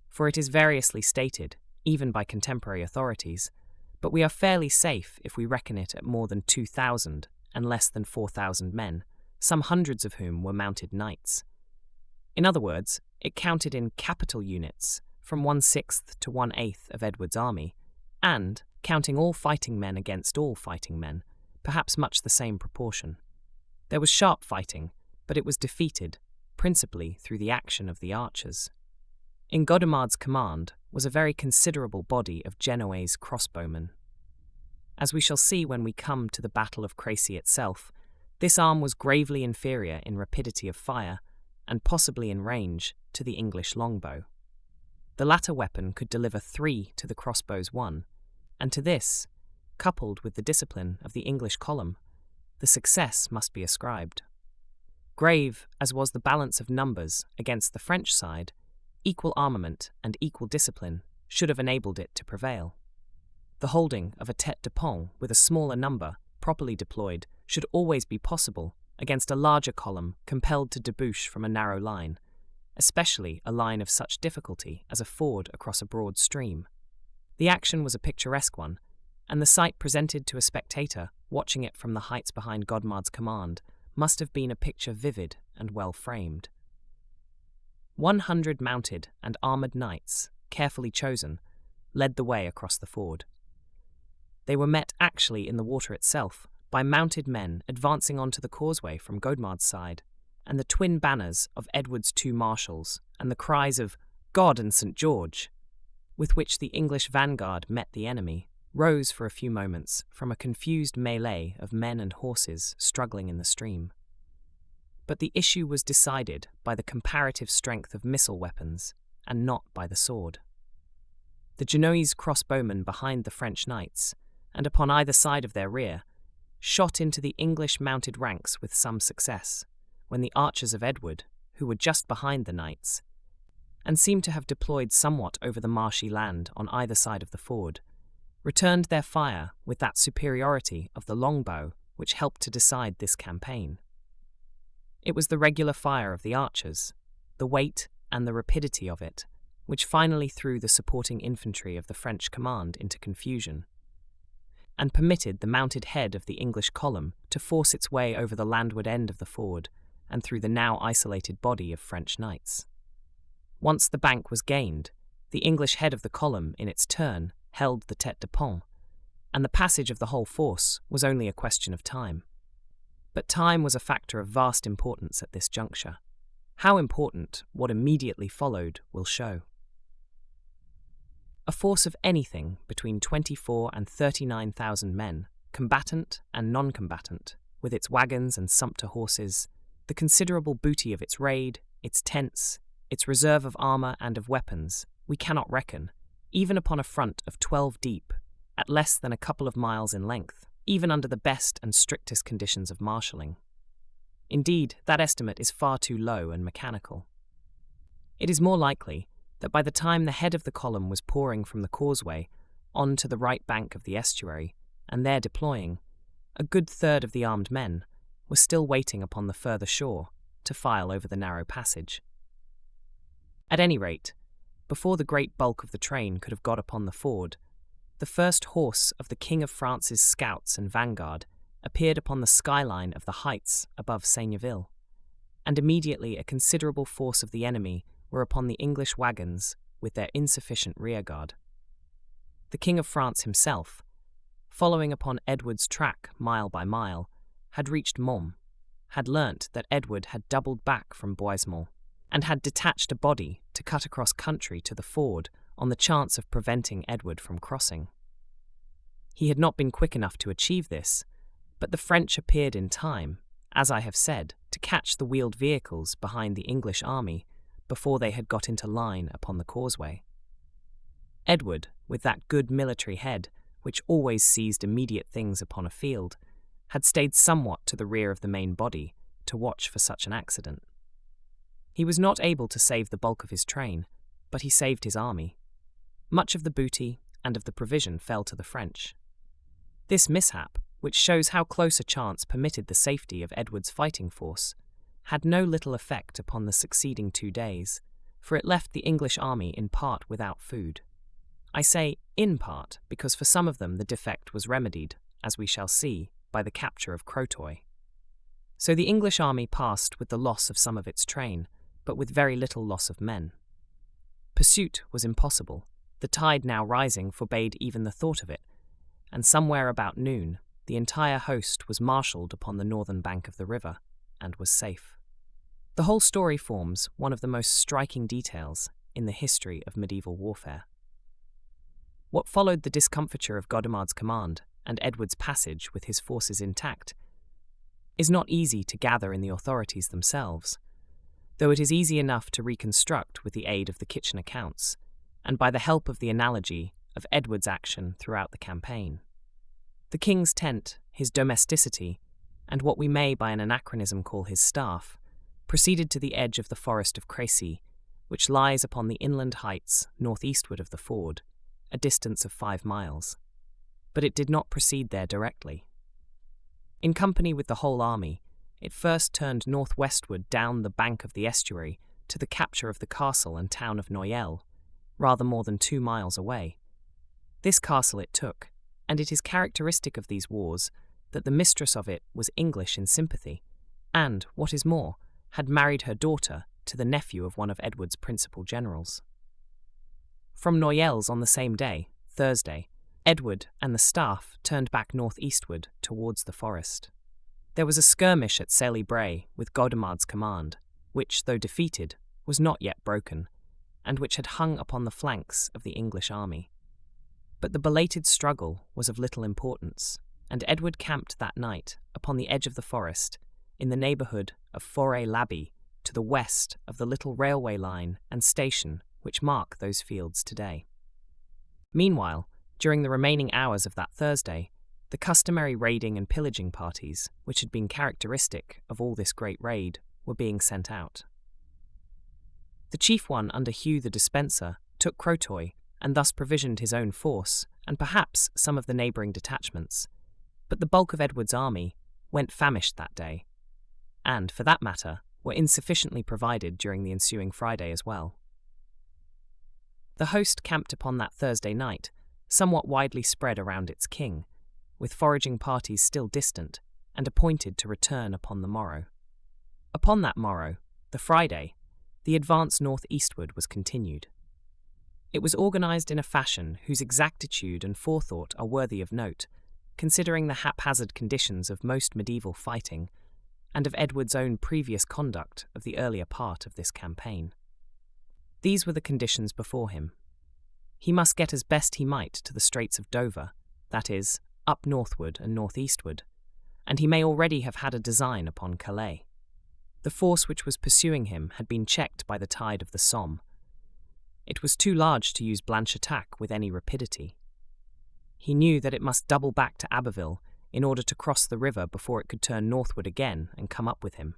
for it is variously stated, even by contemporary authorities, but we are fairly safe if we reckon it at more than 2,000 and less than 4,000 men, some hundreds of whom were mounted knights. In other words, it counted in capital units from 1/6 to 1/8 of Edward's army, and, counting all fighting men against all fighting men, perhaps much the same proportion. There was sharp fighting, but it was defeated, principally through the action of the archers. In Godemard's command was a very considerable body of Genoese crossbowmen. As we shall see when we come to the Battle of Crécy itself, this arm was gravely inferior in rapidity of fire, and possibly in range, to the English longbow. The latter weapon could deliver 3 to the crossbow's 1, and to this, coupled with the discipline of the English column, the success must be ascribed. Grave as was the balance of numbers against the French side, equal armament and equal discipline should have enabled it to prevail. The holding of a tête de pont with a smaller number, properly deployed, should always be possible against a larger column compelled to debouche from a narrow line, especially a line of such difficulty as a ford across a broad stream. The action was a picturesque one, and the sight presented to a spectator watching it from the heights behind Godmard's command must have been a picture vivid and well framed. 100 mounted and armoured knights, carefully chosen, led the way across the ford. They were met actually in the water itself by mounted men advancing onto the causeway from Godmard's side, and the twin banners of Edward's two marshals and the cries of "God and St. George," with which the English vanguard met the enemy, rose for a few moments from a confused melee of men and horses struggling in the stream. But the issue was decided by the comparative strength of missile weapons, and not by the sword. The Genoese crossbowmen behind the French knights, and upon either side of their rear, shot into the English mounted ranks with some success, when the archers of Edward, who were just behind the knights, and seemed to have deployed somewhat over the marshy land on either side of the ford, returned their fire with that superiority of the longbow which helped to decide this campaign. It was the regular fire of the archers, the weight and the rapidity of it, which finally threw the supporting infantry of the French command into confusion, and permitted the mounted head of the English column to force its way over the landward end of the ford and through the now isolated body of French knights. Once the bank was gained, the English head of the column, in its turn, held the tête de pont, and the passage of the whole force was only a question of time. But time was a factor of vast importance at this juncture. How important what immediately followed will show. A force of anything between 24 and 39,000 men, combatant and non-combatant, with its wagons and sumpter horses, the considerable booty of its raid, its tents, its reserve of armour and of weapons, we cannot reckon, even upon a front of 12 deep, at less than a couple of miles in length, even under the best and strictest conditions of marshalling. Indeed, that estimate is far too low and mechanical. It is more likely that by the time the head of the column was pouring from the causeway on to the right bank of the estuary, and there deploying, a good third of the armed men were still waiting upon the further shore to file over the narrow passage. At any rate, before the great bulk of the train could have got upon the ford, the first horse of the King of France's scouts and vanguard appeared upon the skyline of the heights above Seigneville, and immediately a considerable force of the enemy were upon the English wagons with their insufficient rearguard. The King of France himself, following upon Edward's track mile by mile, had reached Mons, had learnt that Edward had doubled back from Boisemont, and had detached a body to cut across country to the ford on the chance of preventing Edward from crossing. He had not been quick enough to achieve this, but the French appeared in time, as I have said, to catch the wheeled vehicles behind the English army before they had got into line upon the causeway. Edward, with that good military head which always seized immediate things upon a field, had stayed somewhat to the rear of the main body to watch for such an accident. He was not able to save the bulk of his train, but he saved his army. Much of the booty and of the provision fell to the French. This mishap, which shows how close a chance permitted the safety of Edward's fighting force, had no little effect upon the succeeding 2 days, for it left the English army in part without food. I say in part because for some of them the defect was remedied, as we shall see, by the capture of Crotoy. So the English army passed with the loss of some of its train, but with very little loss of men. Pursuit was impossible. The tide now rising forbade even the thought of it, and somewhere about noon the entire host was marshalled upon the northern bank of the river, and was safe. The whole story forms one of the most striking details in the history of medieval warfare. What followed the discomfiture of Godemard's command and Edward's passage with his forces intact is not easy to gather in the authorities themselves, though it is easy enough to reconstruct with the aid of the kitchen accounts, and by the help of the analogy of Edward's action throughout the campaign. The king's tent, his domesticity, and what we may by an anachronism call his staff, proceeded to the edge of the forest of Crécy, which lies upon the inland heights northeastward of the ford, a distance of 5 miles. But it did not proceed there directly. In company with the whole army, it first turned northwestward down the bank of the estuary to the capture of the castle and town of Noyelles, rather more than 2 miles away. This castle it took, and it is characteristic of these wars that the mistress of it was English in sympathy, and, what is more, had married her daughter to the nephew of one of Edward's principal generals. From Noyelles on the same day, Thursday, Edward and the staff turned back northeastward towards the forest. There was a skirmish at Saley-Bray with Godemard's command, which, though defeated, was not yet broken, and which had hung upon the flanks of the English army. But the belated struggle was of little importance, and Edward camped that night upon the edge of the forest, in the neighbourhood of Forêt-l'Abbey, to the west of the little railway line and station which mark those fields today. Meanwhile, during the remaining hours of that Thursday, the customary raiding and pillaging parties, which had been characteristic of all this great raid, were being sent out. The chief one under Hugh the Dispenser took Crotoy and thus provisioned his own force and perhaps some of the neighbouring detachments, but the bulk of Edward's army went famished that day, and, for that matter, were insufficiently provided during the ensuing Friday as well. The host camped upon that Thursday night, somewhat widely spread around its king, with foraging parties still distant, and appointed to return upon the morrow. Upon that morrow, the Friday, the advance north-eastward was continued. It was organised in a fashion whose exactitude and forethought are worthy of note, considering the haphazard conditions of most medieval fighting, and of Edward's own previous conduct of the earlier part of this campaign. These were the conditions before him. He must get as best he might to the Straits of Dover, that is, up northward and northeastward, and he may already have had a design upon Calais. The force which was pursuing him had been checked by the tide of the Somme. It was too large to use blanche attack with any rapidity. He knew that it must double back to Abbeville in order to cross the river before it could turn northward again and come up with him.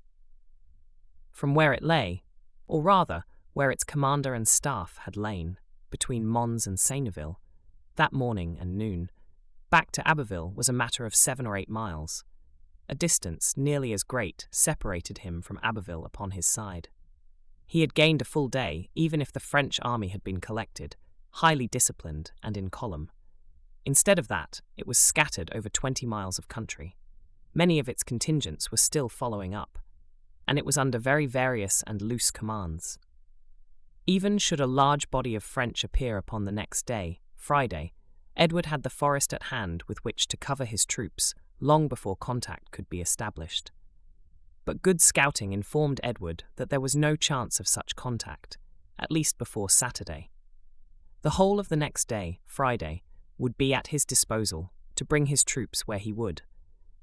From where it lay, or rather, where its commander and staff had lain, between Mons and Seineville, that morning and noon, back to Abbeville was a matter of 7 or 8 miles. A distance nearly as great separated him from Abbeville upon his side. He had gained a full day, even if the French army had been collected, highly disciplined and in column. Instead of that, it was scattered over 20 miles of country. Many of its contingents were still following up, and it was under very various and loose commands. Even should a large body of French appear upon the next day, Friday, Edward had the forest at hand with which to cover his troops long before contact could be established. But good scouting informed Edward that there was no chance of such contact, at least before Saturday. The whole of the next day, Friday, would be at his disposal to bring his troops where he would,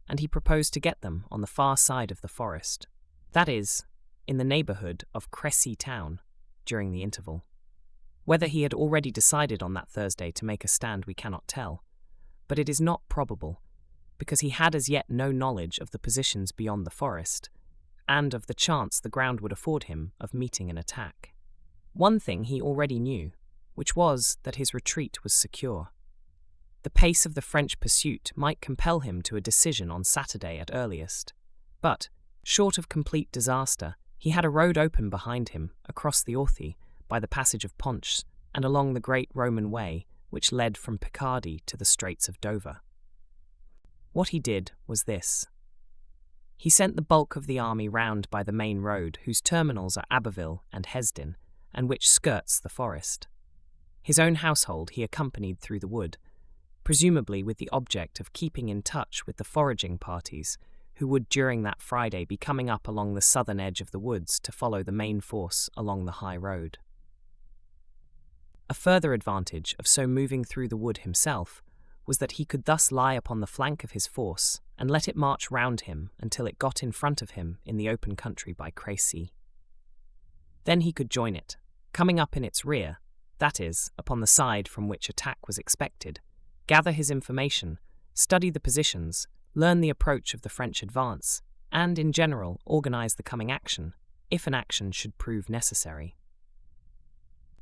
and he proposed to get them on the far side of the forest, that is, in the neighbourhood of Crécy town, during the interval. Whether he had already decided on that Thursday to make a stand we cannot tell, but it is not probable, because he had as yet no knowledge of the positions beyond the forest, and of the chance the ground would afford him of meeting an attack. One thing he already knew, which was that his retreat was secure. The pace of the French pursuit might compel him to a decision on Saturday at earliest, but, short of complete disaster, he had a road open behind him across the Orthe by the passage of Ponche and along the great Roman way which led from Picardy to the Straits of Dover. What he did was this. He sent the bulk of the army round by the main road whose terminals are Abbeville and Hesdin, and which skirts the forest. His own household he accompanied through the wood, presumably with the object of keeping in touch with the foraging parties who would during that Friday be coming up along the southern edge of the woods to follow the main force along the high road. A further advantage of so moving through the wood himself was that he could thus lie upon the flank of his force and let it march round him until it got in front of him in the open country by Crécy. Then he could join it, coming up in its rear, that is, upon the side from which attack was expected, gather his information, study the positions, learn the approach of the French advance, and, in general, organise the coming action, if an action should prove necessary.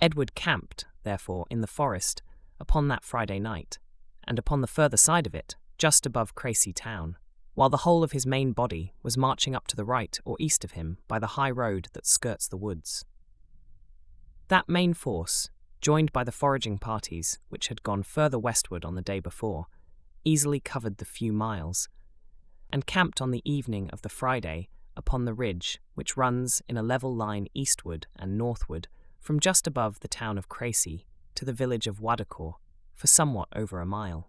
Edward camped, therefore, in the forest upon that Friday night, and upon the further side of it, just above Crécy town, while the whole of his main body was marching up to the right or east of him by the high road that skirts the woods. That main force, joined by the foraging parties which had gone further westward on the day before, easily covered the few miles, and camped on the evening of the Friday upon the ridge which runs in a level line eastward and northward from just above the town of Crécy to the village of Wadacourt for somewhat over a mile.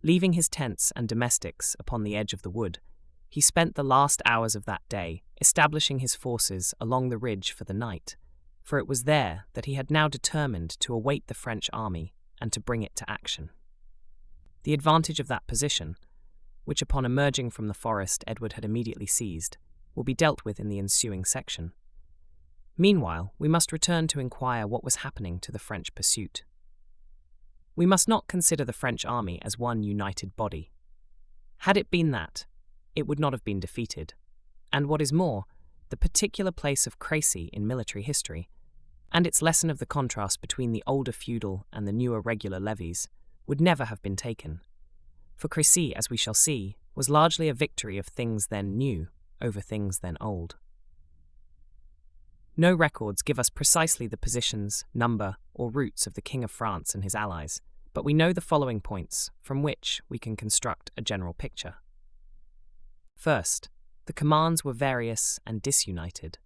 Leaving his tents and domestics upon the edge of the wood, he spent the last hours of that day establishing his forces along the ridge for the night, for it was there that he had now determined to await the French army and to bring it to action. The advantage of that position, which upon emerging from the forest Edward had immediately seized, will be dealt with in the ensuing section. Meanwhile, we must return to inquire what was happening to the French pursuit. We must not consider the French army as one united body. Had it been that, it would not have been defeated, and what is more, the particular place of Crécy in military history, and its lesson of the contrast between the older feudal and the newer regular levies, would never have been taken. For Crécy, as we shall see, was largely a victory of things then new over things then old. No records give us precisely the positions, number, or routes of the King of France and his allies, but we know the following points from which we can construct a general picture. First, the commands were various and disunited.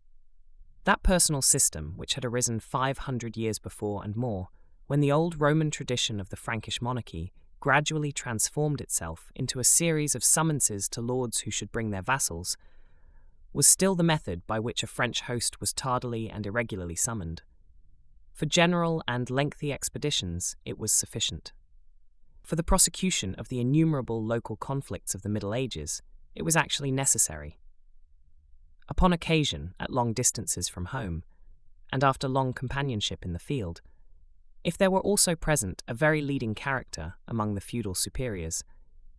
That personal system which had arisen 500 years before and more, when the old Roman tradition of the Frankish monarchy gradually transformed itself into a series of summonses to lords who should bring their vassals, was still the method by which a French host was tardily and irregularly summoned. For general and lengthy expeditions, it was sufficient. For the prosecution of the innumerable local conflicts of the Middle Ages, it was actually necessary. Upon occasion, at long distances from home, and after long companionship in the field, if there were also present a very leading character among the feudal superiors,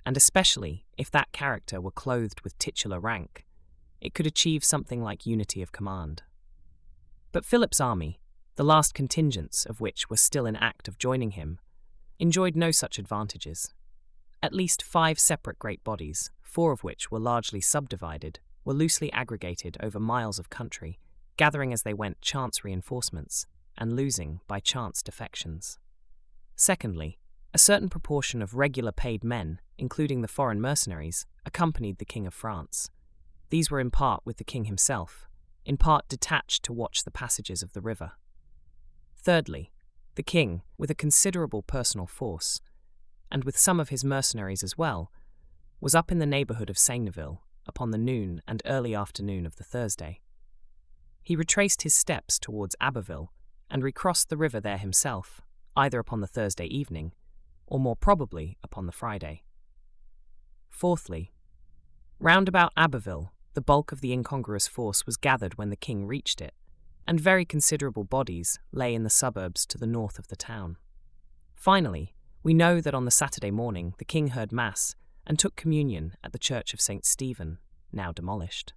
and especially if that character were clothed with titular rank, it could achieve something like unity of command. But Philip's army, the last contingents of which were still in act of joining him, enjoyed no such advantages. At least 5 separate great bodies, 4 of which were largely subdivided, were loosely aggregated over miles of country, gathering as they went chance reinforcements, and losing by chance defections. Secondly, a certain proportion of regular paid men, including the foreign mercenaries, accompanied the King of France. These were in part with the king himself, in part detached to watch the passages of the river. Thirdly, the king, with a considerable personal force, and with some of his mercenaries as well, was up in the neighbourhood of Seigneville upon the noon and early afternoon of the Thursday. He retraced his steps towards Abbeville, and recrossed the river there himself, either upon the Thursday evening, or more probably upon the Friday. Fourthly, round about Abbeville, the bulk of the incongruous force was gathered when the king reached it, and very considerable bodies lay in the suburbs to the north of the town. Finally, we know that on the Saturday morning the king heard Mass and took communion at the church of St. Stephen, now demolished.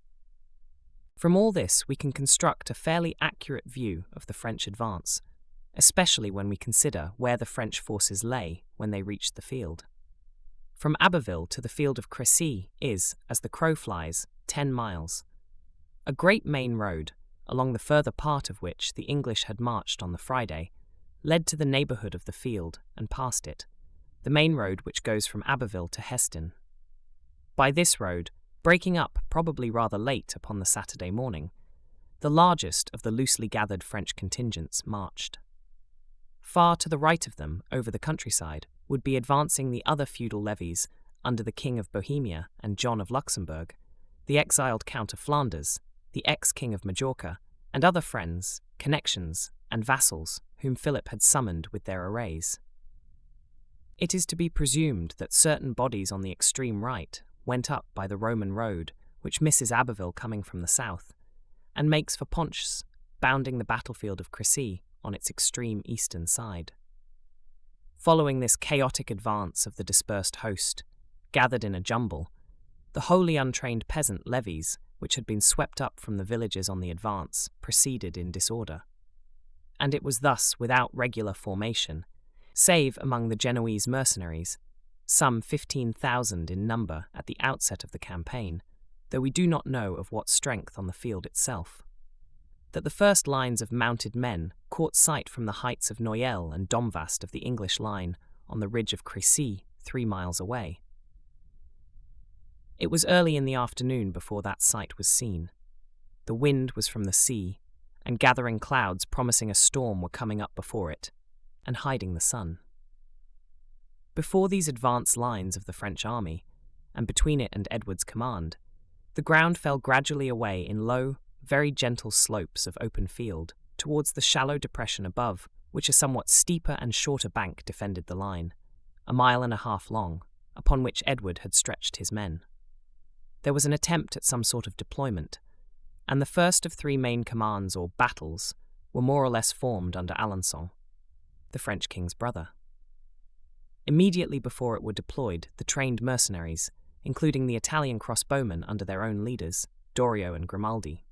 From all this we can construct a fairly accurate view of the French advance, especially when we consider where the French forces lay when they reached the field. From Abbeville to the field of Crécy is, as the crow flies, 10 miles. A great main road, along the further part of which the English had marched on the Friday, led to the neighbourhood of the field and past it, the main road which goes from Abbeville to Hesdin. By this road, breaking up probably rather late upon the Saturday morning, the largest of the loosely gathered French contingents marched. Far to the right of them, over the countryside, would be advancing the other feudal levies under the King of Bohemia and John of Luxembourg, the exiled Count of Flanders, the ex-King of Majorca, and other friends, connections, and vassals whom Philip had summoned with their arrays. It is to be presumed that certain bodies on the extreme right went up by the Roman road which misses Abbeville coming from the south, and makes for Ponches, bounding the battlefield of Crécy on its extreme eastern side. Following this chaotic advance of the dispersed host, gathered in a jumble, the wholly untrained peasant levies, which had been swept up from the villages on the advance, proceeded in disorder. And it was thus without regular formation, save among the Genoese mercenaries, some 15,000 in number at the outset of the campaign, though we do not know of what strength on the field itself. that the first lines of mounted men caught sight from the heights of Noyelles and Domvast of the English line on the ridge of Crécy, 3 miles away. It was early in the afternoon before that sight was seen. The wind was from the sea, and gathering clouds promising a storm were coming up before it, and hiding the sun. Before these advance lines of the French army, and between it and Edward's command, the ground fell gradually away in low, very gentle slopes of open field towards the shallow depression above, which a somewhat steeper and shorter bank defended the line, 1.5 miles long, upon which Edward had stretched his men. There was an attempt at some sort of deployment, and the first of 3 main commands or battles were more or less formed under Alençon, the French king's brother. Immediately before it were deployed, the trained mercenaries, including the Italian crossbowmen under their own leaders, Dorio and Grimaldi.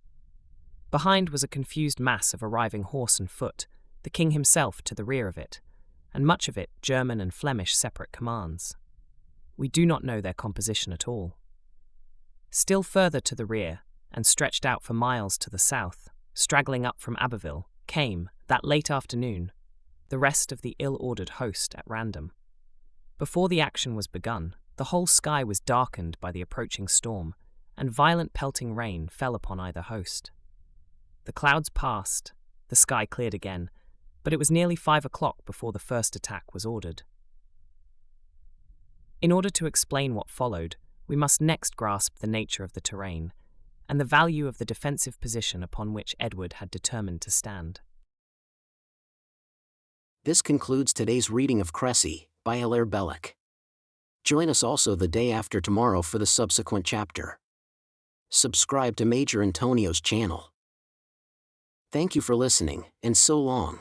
Behind was a confused mass of arriving horse and foot, the king himself to the rear of it, and much of it German and Flemish separate commands. We do not know their composition at all. Still further to the rear, and stretched out for miles to the south, straggling up from Abbeville, came, that late afternoon, the rest of the ill-ordered host at random. Before the action was begun, the whole sky was darkened by the approaching storm, and violent pelting rain fell upon either host. The clouds passed, the sky cleared again, but it was nearly 5 o'clock before the first attack was ordered. In order to explain what followed, we must next grasp the nature of the terrain, and the value of the defensive position upon which Edward had determined to stand. This concludes today's reading of Crécy, by Hilaire Belloc. Join us also the day after tomorrow for the subsequent chapter. Subscribe to Major Intonio's channel. Thank you for listening, and so long.